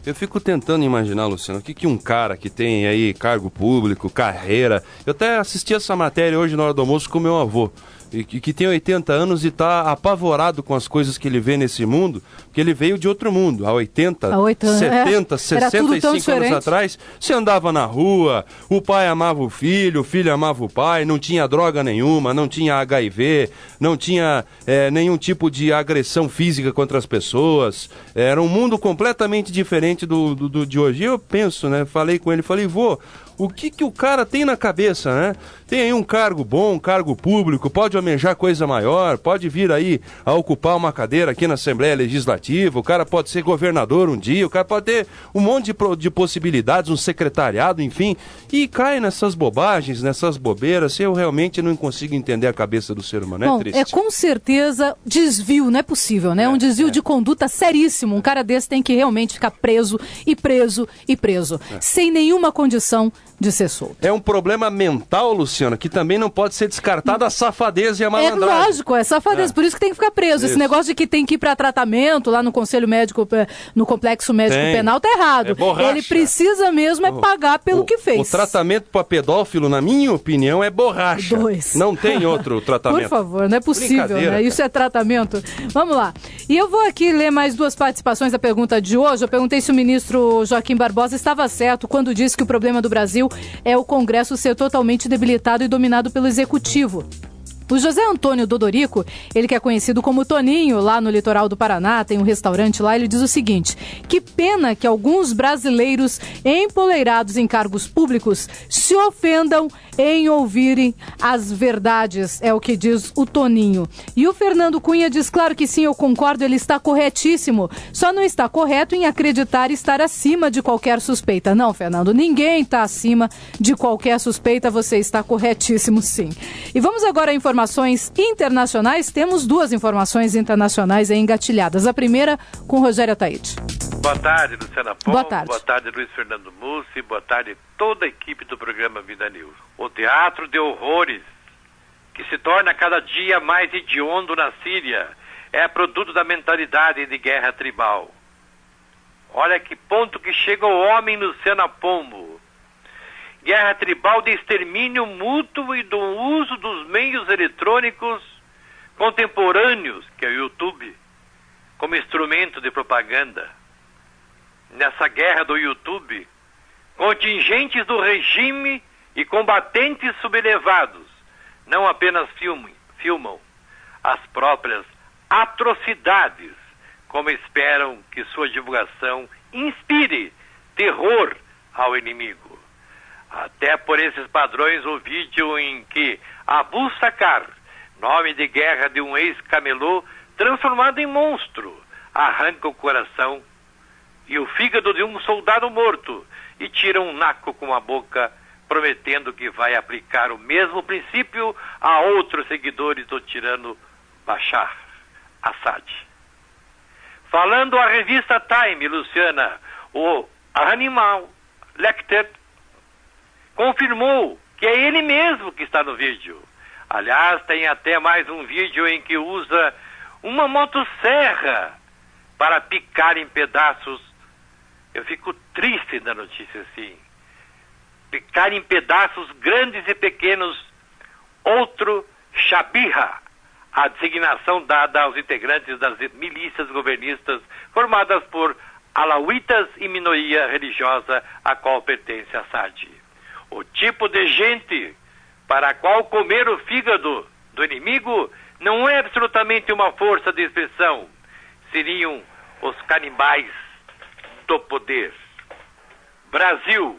Eu fico tentando imaginar, Luciano, o que um cara que tem aí cargo público, carreira... Eu até assisti essa matéria hoje na hora do almoço com meu avô, que tem 80 anos e está apavorado com as coisas que ele vê nesse mundo, porque ele veio de outro mundo, há 80, 70, 65 anos atrás. Você andava na rua, o pai amava o filho amava o pai, não tinha droga nenhuma, não tinha HIV, não tinha nenhum tipo de agressão física contra as pessoas. Era um mundo completamente diferente do de hoje. E eu penso, né, falei com ele, vô, o que o cara tem na cabeça, né? Tem aí um cargo bom, um cargo público, pode almejar coisa maior, pode vir aí a ocupar uma cadeira aqui na Assembleia Legislativa, o cara pode ser governador um dia, o cara pode ter um monte de possibilidades, um secretariado, enfim, e cai nessas bobagens, nessas bobeiras. Eu realmente não consigo entender a cabeça do ser humano, Bom, é triste. É com certeza desvio, não é possível, né? Um desvio de conduta seríssimo. Um cara desse tem que realmente ficar preso, sem nenhuma condição de ser solto. É um problema mental, Luciana, que também não pode ser descartada a safadeza e a malandragem. É lógico, é safadeza, por isso que tem que ficar preso. Esse negócio de que tem que ir para tratamento lá no Conselho Médico, no Complexo Médico Penal, tá errado. Ele precisa mesmo pagar pelo que fez. O tratamento para pedófilo, na minha opinião, é borracha. Não tem outro tratamento. Por favor, não é possível, né? Isso é tratamento. Vamos lá. E eu vou aqui ler mais duas participações da pergunta de hoje. Eu perguntei se o ministro Joaquim Barbosa estava certo quando disse que o problema do Brasil é o Congresso ser totalmente debilitado e dominado pelo Executivo. O José Antônio Dodorico, ele que é conhecido como Toninho, lá no litoral do Paraná, tem um restaurante lá, ele diz o seguinte: que pena que alguns brasileiros empoleirados em cargos públicos se ofendam em ouvirem as verdades, é o que diz o Toninho. E o Fernando Cunha diz, claro que sim, eu concordo, ele está corretíssimo, só não está correto em acreditar estar acima de qualquer suspeita. Não, Fernando, ninguém está acima de qualquer suspeita, você está corretíssimo sim. E vamos agora a informações internacionais. Temos duas informações internacionais aí engatilhadas. A primeira com Rogério Ataíde. Boa tarde, Luciana Pombo. Boa tarde. Boa tarde, Luiz Fernando Mussi. Boa tarde, toda a equipe do programa Vida News. O teatro de horrores, que se torna cada dia mais hediondo na Síria, é produto da mentalidade de guerra tribal. Olha que ponto que chega o homem, Luciana Pombo. Guerra tribal de extermínio mútuo e do uso dos meios eletrônicos contemporâneos, que é o YouTube, como instrumento de propaganda. Nessa guerra do YouTube, contingentes do regime e combatentes sublevados não apenas filmam as próprias atrocidades, como esperam que sua divulgação inspire terror ao inimigo. Até por esses padrões, o vídeo em que Abu Sakar, nome de guerra de um ex-camelô transformado em monstro, arranca o coração e o fígado de um soldado morto e tira um naco com a boca, prometendo que vai aplicar o mesmo princípio a outros seguidores do tirano Bashar Assad. Falando à revista Time, Luciana, o Hannibal Lecter confirmou que é ele mesmo que está no vídeo. Aliás, tem até mais um vídeo em que usa uma motosserra para picar em pedaços. Eu fico triste da notícia assim. Picar em pedaços grandes e pequenos outro Shabiha, a designação dada aos integrantes das milícias governistas formadas por alauítas e minoria religiosa a qual pertence Assad. O tipo de gente para a qual comer o fígado do inimigo não é absolutamente uma força de expressão. Seriam os canibais do poder. Brasil,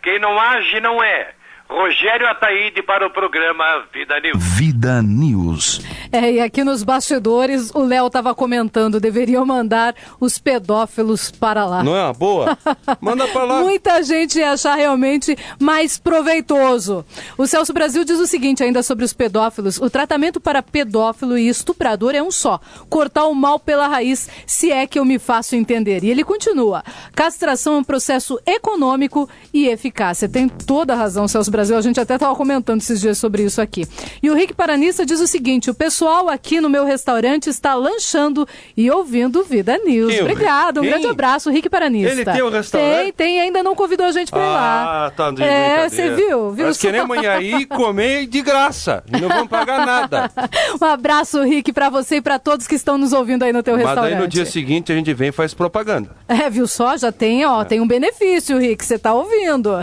quem não age não é. Rogério Ataíde para o programa Vida News. Vida News. E aqui nos bastidores o Léo estava comentando, deveriam mandar os pedófilos para lá. Não é uma boa? Manda para lá. Muita gente ia achar realmente mais proveitoso. O Celso Brasil diz o seguinte ainda sobre os pedófilos: o tratamento para pedófilo e estuprador é um só, cortar o mal pela raiz, se é que eu me faço entender. E ele continua: castração é um processo econômico e eficaz. Você tem toda a razão, Celso Brasil, a gente até estava comentando esses dias sobre isso aqui. E o Rick Paranista diz o seguinte: o pessoal aqui no meu restaurante está lanchando e ouvindo Vida News. Obrigado, um grande abraço, Rick Paranista. Ele tem um restaurante? Tem, ainda não convidou a gente para ir lá. Ah, tá de brincadeira. Você viu? Nós queremos ir aí comer de graça, e não vamos pagar nada. Um abraço, Rick, para você e para todos que estão nos ouvindo aí no teu restaurante. Mas daí no dia seguinte a gente vem e faz propaganda. Viu só? Já tem, tem um benefício, Rick, você tá ouvindo.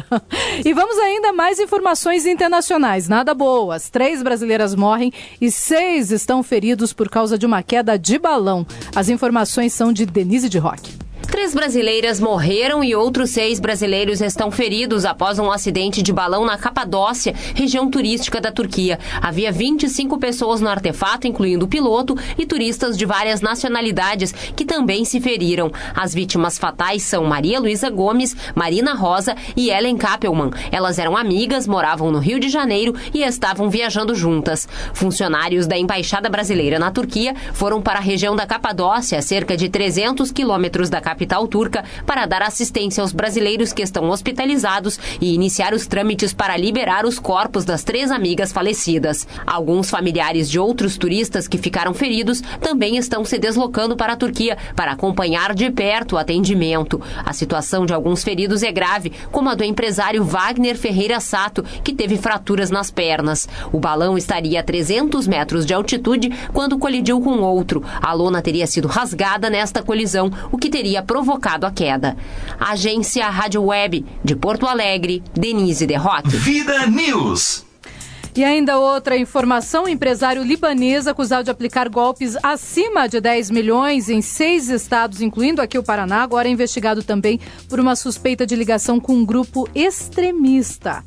E vamos ainda mais informações internacionais, nada boas. 3 brasileiras morrem e 6 estão feridos por causa de uma queda de balão. As informações são de Denise de Roque. 3 brasileiras morreram e outros 6 brasileiros estão feridos após um acidente de balão na Capadócia, região turística da Turquia. Havia 25 pessoas no artefato, incluindo o piloto e turistas de várias nacionalidades, que também se feriram. As vítimas fatais são Maria Luísa Gomes, Marina Rosa e Ellen Kappelman. Elas eram amigas, moravam no Rio de Janeiro e estavam viajando juntas. Funcionários da Embaixada Brasileira na Turquia foram para a região da Capadócia, a cerca de 300 quilômetros da capital turca, para dar assistência aos brasileiros que estão hospitalizados e iniciar os trâmites para liberar os corpos das 3 amigas falecidas. Alguns familiares de outros turistas que ficaram feridos também estão se deslocando para a Turquia para acompanhar de perto o atendimento. A situação de alguns feridos é grave, como a do empresário Wagner Ferreira Sato, que teve fraturas nas pernas. O balão estaria a 300 metros de altitude quando colidiu com outro. A lona teria sido rasgada nesta colisão, o que teria provocado a queda. Agência Rádio Web de Porto Alegre, Denise de Roque. Vida News. E ainda outra informação, empresário libanês acusado de aplicar golpes acima de 10 milhões em 6 estados, incluindo aqui o Paraná, agora é investigado também por uma suspeita de ligação com um grupo extremista.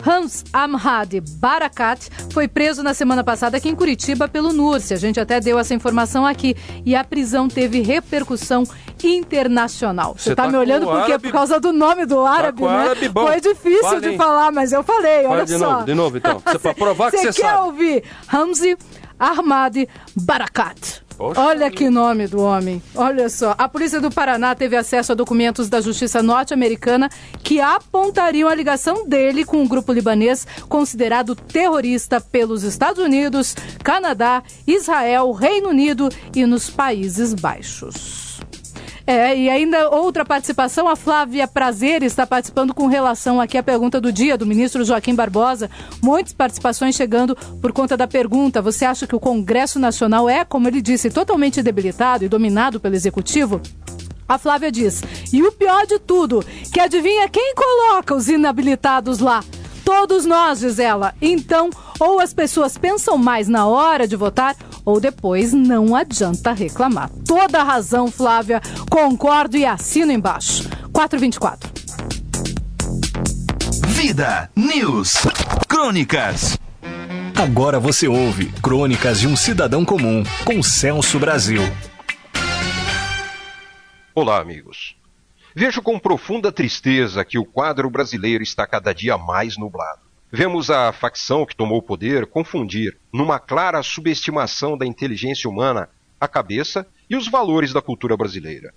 Hans Ahmad Barakat foi preso na semana passada aqui em Curitiba pelo NURSE. A gente até deu essa informação aqui. E a prisão teve repercussão internacional. Você tá me olhando por quê? Por causa do nome do árabe, né? Árabe, bom. Foi difícil de falar, mas eu falei, olha só. De novo, então. Pra provar que você sabe. Você quer ouvir? Hamzi Ahmad Barakat. Poxa. Olha que nome do homem. Olha só. A polícia do Paraná teve acesso a documentos da justiça norte-americana que apontariam a ligação dele com um grupo libanês considerado terrorista pelos Estados Unidos, Canadá, Israel, Reino Unido e nos Países Baixos. E ainda outra participação, a Flávia Prazer está participando com relação aqui à pergunta do dia do ministro Joaquim Barbosa. Muitas participações chegando por conta da pergunta. Você acha que o Congresso Nacional é, como ele disse, totalmente debilitado e dominado pelo Executivo? A Flávia diz, e o pior de tudo, que adivinha quem coloca os inabilitados lá? Todos nós, diz ela. Então, ou as pessoas pensam mais na hora de votar, ou depois não adianta reclamar. Toda a razão, Flávia. Concordo e assino embaixo. 4h24. Vida News. Crônicas. Agora você ouve Crônicas de um Cidadão Comum, com Celso Brasil. Olá, amigos. Vejo com profunda tristeza que o quadro brasileiro está cada dia mais nublado. Vemos a facção que tomou o poder confundir, numa clara subestimação da inteligência humana, a cabeça e os valores da cultura brasileira.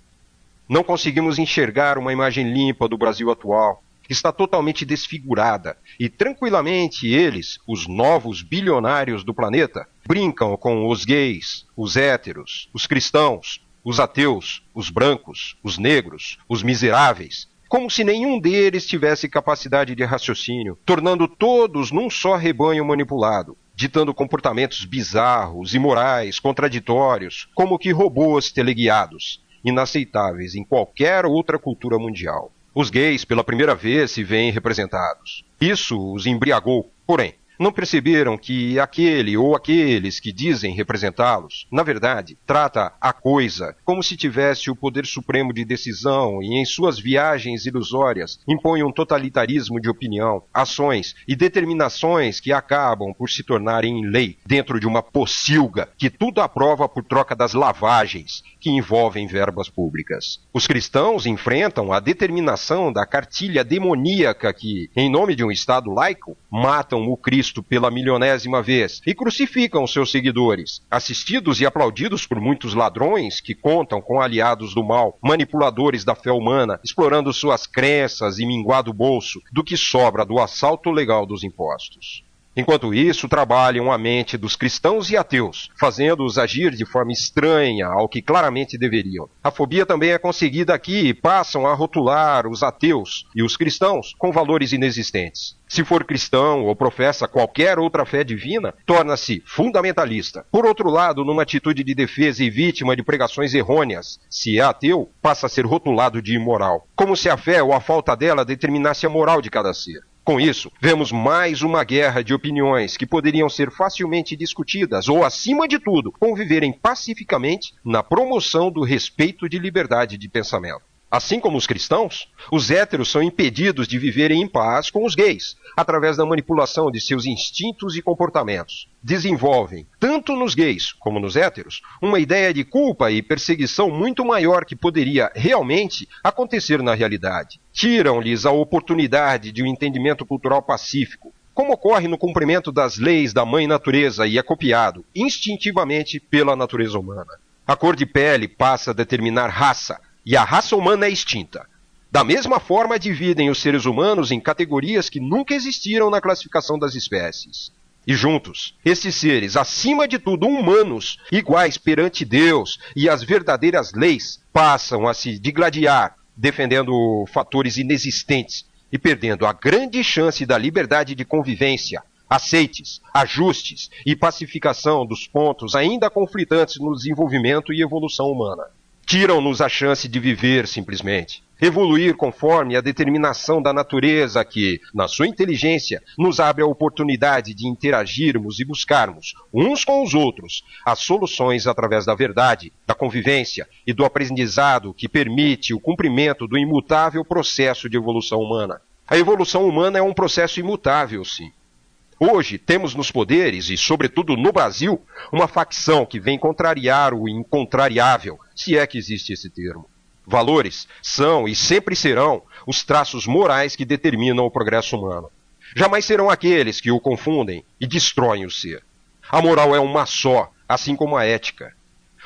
Não conseguimos enxergar uma imagem limpa do Brasil atual, que está totalmente desfigurada, e tranquilamente eles, os novos bilionários do planeta, brincam com os gays, os héteros, os cristãos, os ateus, os brancos, os negros, os miseráveis, como se nenhum deles tivesse capacidade de raciocínio, tornando todos num só rebanho manipulado, ditando comportamentos bizarros, imorais, contraditórios, como que robôs teleguiados, inaceitáveis em qualquer outra cultura mundial. Os gays, pela primeira vez, se veem representados. Isso os embriagou, porém, não perceberam que aquele ou aqueles que dizem representá-los, na verdade, trata a coisa como se tivesse o poder supremo de decisão e em suas viagens ilusórias impõe um totalitarismo de opinião, ações e determinações que acabam por se tornarem lei dentro de uma pocilga que tudo aprova por troca das lavagens que envolvem verbas públicas. Os cristãos enfrentam a determinação da cartilha demoníaca que, em nome de um Estado laico, matam o Cristo pela milionésima vez e crucificam seus seguidores, assistidos e aplaudidos por muitos ladrões que contam com aliados do mal, manipuladores da fé humana, explorando suas crenças e minguado o bolso do que sobra do assalto legal dos impostos. Enquanto isso, trabalham a mente dos cristãos e ateus, fazendo-os agir de forma estranha ao que claramente deveriam. A fobia também é conseguida aqui e passam a rotular os ateus e os cristãos com valores inexistentes. Se for cristão ou professa qualquer outra fé divina, torna-se fundamentalista. Por outro lado, numa atitude de defesa e vítima de pregações errôneas, se é ateu, passa a ser rotulado de imoral, como se a fé ou a falta dela determinasse a moral de cada ser. Com isso, vemos mais uma guerra de opiniões que poderiam ser facilmente discutidas ou, acima de tudo, conviverem pacificamente na promoção do respeito de liberdade de pensamento. Assim como os cristãos, os héteros são impedidos de viverem em paz com os gays, através da manipulação de seus instintos e comportamentos. Desenvolvem, tanto nos gays como nos héteros, uma ideia de culpa e perseguição muito maior que poderia realmente acontecer na realidade. Tiram-lhes a oportunidade de um entendimento cultural pacífico, como ocorre no cumprimento das leis da mãe natureza e é copiado instintivamente pela natureza humana. A cor de pele passa a determinar raça, e a raça humana é extinta. Da mesma forma, dividem os seres humanos em categorias que nunca existiram na classificação das espécies. E juntos, esses seres, acima de tudo humanos, iguais perante Deus e as verdadeiras leis, passam a se digladiar, defendendo fatores inexistentes e perdendo a grande chance da liberdade de convivência, aceites, ajustes e pacificação dos pontos ainda conflitantes no desenvolvimento e evolução humana. Tiram-nos a chance de viver simplesmente. Evoluir conforme a determinação da natureza que, na sua inteligência, nos abre a oportunidade de interagirmos e buscarmos, uns com os outros, as soluções através da verdade, da convivência e do aprendizado que permite o cumprimento do imutável processo de evolução humana. A evolução humana é um processo imutável, sim. Hoje temos nos poderes, e sobretudo no Brasil, uma facção que vem contrariar o incontrariável, se é que existe esse termo. Valores são e sempre serão os traços morais que determinam o progresso humano. Jamais serão aqueles que o confundem e destroem o ser. A moral é uma só, assim como a ética.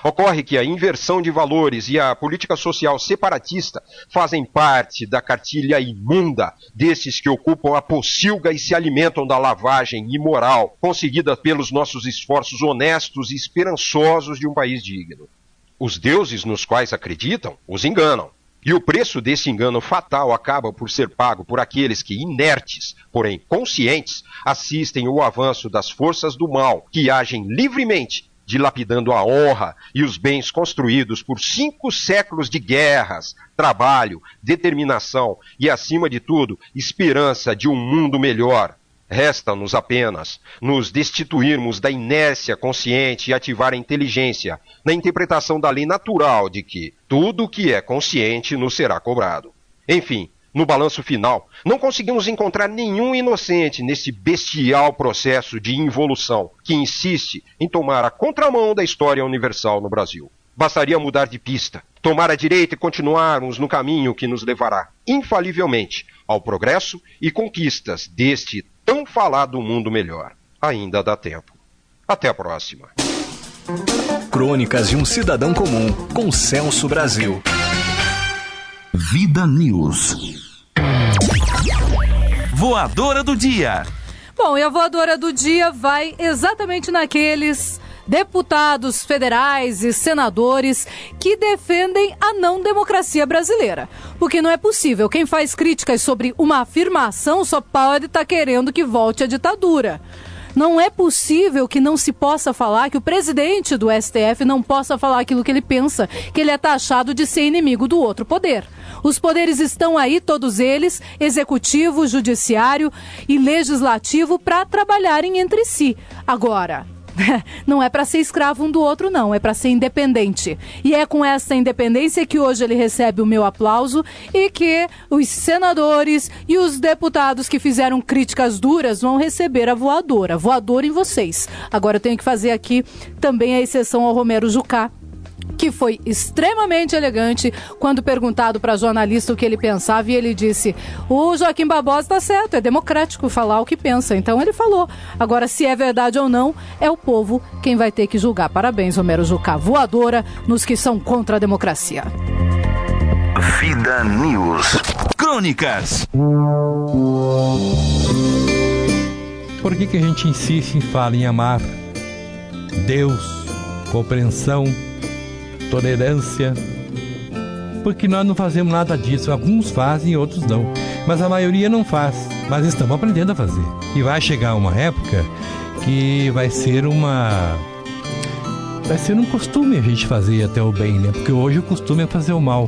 Ocorre que a inversão de valores e a política social separatista fazem parte da cartilha imunda desses que ocupam a pocilga e se alimentam da lavagem imoral conseguida pelos nossos esforços honestos e esperançosos de um país digno. Os deuses nos quais acreditam os enganam. E o preço desse engano fatal acaba por ser pago por aqueles que, inertes, porém conscientes, assistem o avanço das forças do mal, que agem livremente, dilapidando a honra e os bens construídos por 5 séculos de guerras, trabalho, determinação e, acima de tudo, esperança de um mundo melhor. Resta-nos apenas nos destituirmos da inércia consciente e ativar a inteligência na interpretação da lei natural de que tudo o que é consciente nos será cobrado. Enfim, no balanço final, não conseguimos encontrar nenhum inocente nesse bestial processo de involução que insiste em tomar a contramão da história universal no Brasil. Bastaria mudar de pista, tomar a direita e continuarmos no caminho que nos levará, infalivelmente, ao progresso e conquistas deste tão falado mundo melhor. Ainda dá tempo. Até a próxima. Crônicas de um Cidadão Comum, com Celso Brasil. Vida News. Voadora do dia. Bom, e a voadora do dia vai exatamente naqueles deputados federais e senadores que defendem a não democracia brasileira. Porque não é possível. Quem faz críticas sobre uma afirmação só pode estar querendo que volte a ditadura. Não é possível que não se possa falar, que o presidente do STF não possa falar aquilo que ele pensa, que ele é taxado de ser inimigo do outro poder. Os poderes estão aí, todos eles, executivo, judiciário e legislativo, para trabalharem entre si. Agora, não é para ser escravo um do outro, não, é para ser independente. E é com essa independência que hoje ele recebe o meu aplauso e que os senadores e os deputados que fizeram críticas duras vão receber a voadora. Voadora em vocês. Agora eu tenho que fazer aqui também a exceção ao Romero Jucá, que foi extremamente elegante quando perguntado para jornalista o que ele pensava, e ele disse: o Joaquim Barbosa está certo, é democrático falar o que pensa. Então ele falou. Agora, se é verdade ou não, é o povo quem vai ter que julgar. Parabéns, Romero Jucá. Voadora nos que são contra a democracia. Vida News. Crônicas. Por que a gente insiste em falar em amar Deus, compreensão, tolerância? Porque nós não fazemos nada disso. Alguns fazem, outros não, mas a maioria não faz. Mas estamos aprendendo a fazer. E vai chegar uma época que vai ser um costume a gente fazer até o bem, né? Porque hoje o costume é fazer o mal,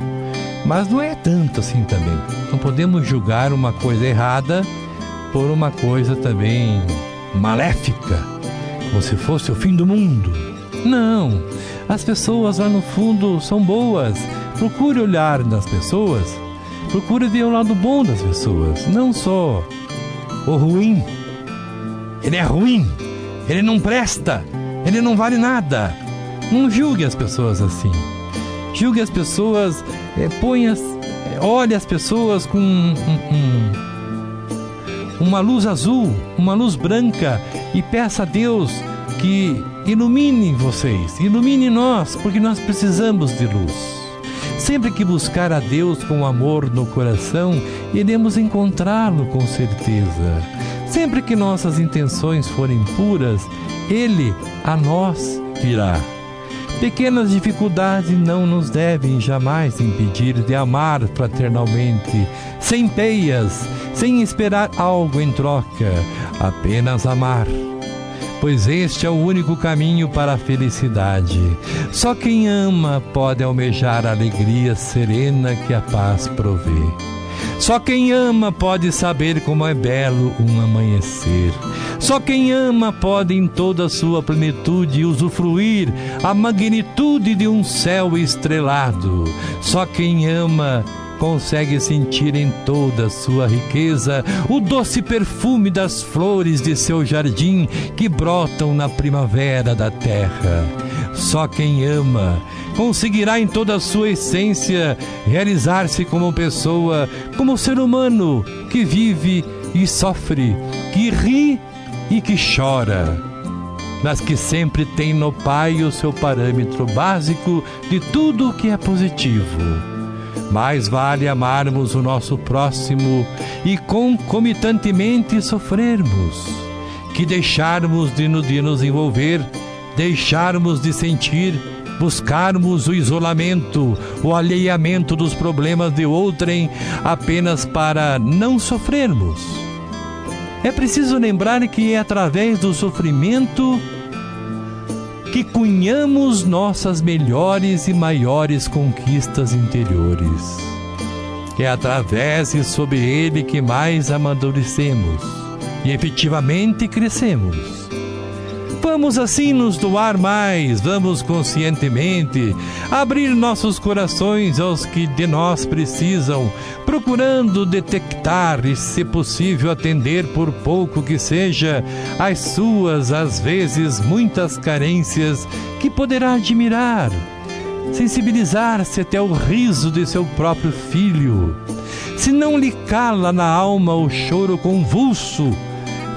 mas não é tanto assim também. Não podemos julgar uma coisa errada por uma coisa também maléfica, como se fosse o fim do mundo. Não, as pessoas lá no fundo são boas. Procure olhar nas pessoas, procure ver o lado bom das pessoas, não só o ruim. Ele é ruim, ele não presta, ele não vale nada. Não julgue as pessoas assim. Julgue as pessoas, olhe as pessoas com uma luz azul, uma luz branca, e peça a Deus que ilumine vocês, ilumine nós, porque nós precisamos de luz. Sempre que buscar a Deus com amor no coração, iremos encontrá-lo com certeza. Sempre que nossas intenções forem puras, Ele a nós virá. Pequenas dificuldades não nos devem jamais impedir de amar fraternalmente, sem peias, sem esperar algo em troca, apenas amar. pois este é o único caminho para a felicidade. Só quem ama pode almejar a alegria serena que a paz provê. Só quem ama pode saber como é belo um amanhecer. Só quem ama pode em toda a sua plenitude usufruir a magnitude de um céu estrelado. Só quem ama consegue sentir em toda a sua riqueza o doce perfume das flores de seu jardim que brotam na primavera da terra. Só quem ama conseguirá em toda a sua essência realizar-se como pessoa, como ser humano que vive e sofre, que ri e que chora, mas que sempre tem no Pai o seu parâmetro básico de tudo o que é positivo. Mais vale amarmos o nosso próximo e concomitantemente sofrermos, que deixarmos de nos envolver, deixarmos de sentir, buscarmos o isolamento, o alheamento dos problemas de outrem apenas para não sofrermos. É preciso lembrar que é através do sofrimento que cunhamos nossas melhores e maiores conquistas interiores. É através e sob ele que mais amadurecemos e efetivamente crescemos. Vamos assim nos doar mais, vamos conscientemente abrir nossos corações aos que de nós precisam, procurando detectar e, se possível, atender, por pouco que seja, as suas, às vezes, muitas carências que poderá admirar, sensibilizar-se até o riso de seu próprio filho. Se não lhe cala na alma o choro convulso,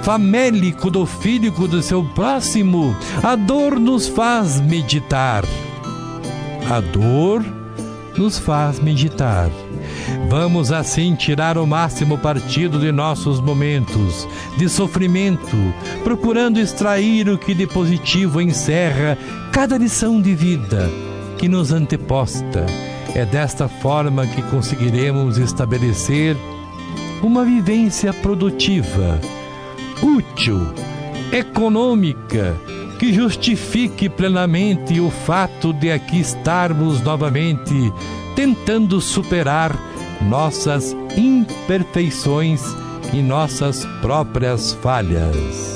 famélico do filho do seu próximo, a dor nos faz meditar. A dor nos faz meditar. Vamos assim tirar o máximo partido de nossos momentos de sofrimento, procurando extrair o que de positivo encerra cada lição de vida que nos anteposta. É desta forma que conseguiremos estabelecer uma vivência produtiva, útil, econômica, que justifique plenamente o fato de aqui estarmos novamente tentando superar nossas imperfeições e nossas próprias falhas.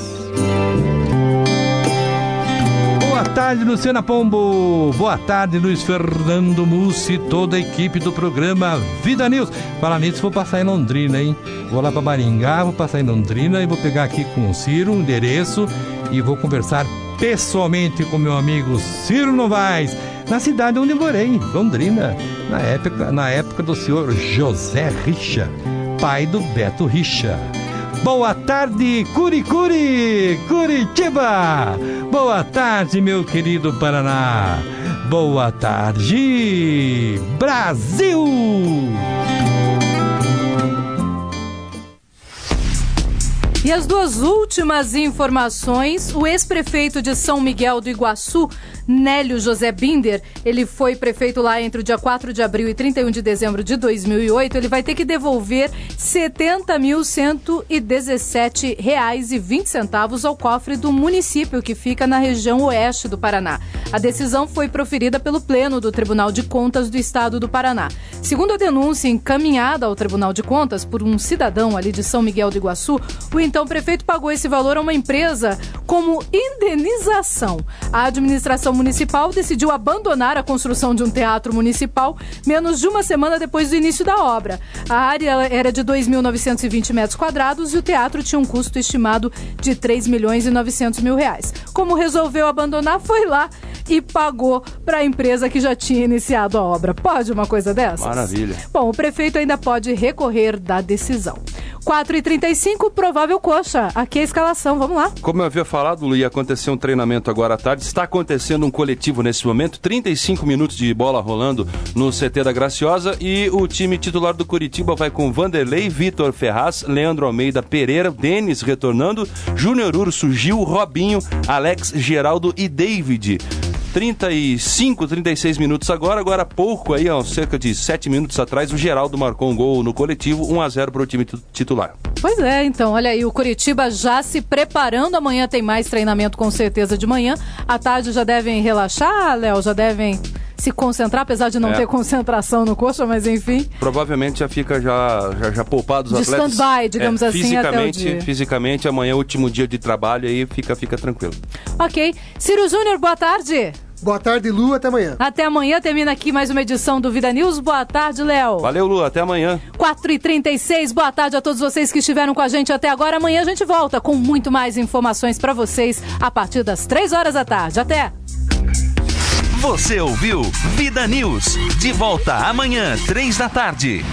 Boa tarde, Luciana Pombo. Boa tarde, Luiz Fernando Mussi, toda a equipe do programa Vida News. Falar nisso, vou passar em Londrina, hein? Vou lá para Maringá, vou passar em Londrina e vou pegar aqui com o Ciro um endereço e vou conversar pessoalmente com meu amigo Ciro Novaes, na cidade onde morei, Londrina, na época do senhor José Richa, pai do Beto Richa. Boa tarde, Curicuri, Curitiba. Boa tarde, meu querido Paraná. Boa tarde, Brasil. E as duas últimas informações: o ex-prefeito de São Miguel do Iguaçu, Nélio José Binder, ele foi prefeito lá entre o dia 4 de abril e 31 de dezembro de 2008, ele vai ter que devolver R$ 70.117,20 ao cofre do município que fica na região oeste do Paraná. A decisão foi proferida pelo Pleno do Tribunal de Contas do Estado do Paraná. Segundo a denúncia encaminhada ao Tribunal de Contas por um cidadão ali de São Miguel do Iguaçu, o então prefeito pagou esse valor a uma empresa como indenização. A administração municipal decidiu abandonar a construção de um teatro municipal menos de uma semana depois do início da obra. A área era de 2.920 metros quadrados e o teatro tinha um custo estimado de R$ 3.900.000. Como resolveu abandonar, foi lá e pagou para a empresa que já tinha iniciado a obra. Pode uma coisa dessas? Maravilha. Bom, o prefeito ainda pode recorrer da decisão. 4h35, provável coxa. Aqui é a escalação, vamos lá. Como eu havia falado, Lu, ia acontecer um treinamento agora à tarde. Está acontecendo um coletivo nesse momento. 35 minutos de bola rolando no CT da Graciosa. E o time titular do Curitiba vai com Vanderlei, Vitor Ferraz, Leandro Almeida Pereira, Denis retornando, Júnior Urso, Gil, Robinho, Alex, Geraldo e David. 35, 36 minutos agora há pouco, aí, ó, cerca de 7 minutos atrás, o Geraldo marcou um gol no coletivo, 1-0 para o time titular. Pois é, então, olha aí, o Curitiba já se preparando, amanhã tem mais treinamento com certeza de manhã, à tarde já devem relaxar, Léo, já devem se concentrar, apesar de não ter concentração no coxa, mas enfim. Provavelmente já fica já poupado os atletas. De stand-by, digamos assim, até o dia. Fisicamente, amanhã é o último dia de trabalho, aí fica tranquilo. Ok. Ciro Júnior, boa tarde. Boa tarde, Lu, até amanhã. Até amanhã, termina aqui mais uma edição do Vida News. Boa tarde, Léo. Valeu, Lu, até amanhã. 4h36, boa tarde a todos vocês que estiveram com a gente até agora. Amanhã a gente volta com muito mais informações para vocês a partir das 3h da tarde. Até! Você ouviu Vida News. De volta amanhã, 3 da tarde.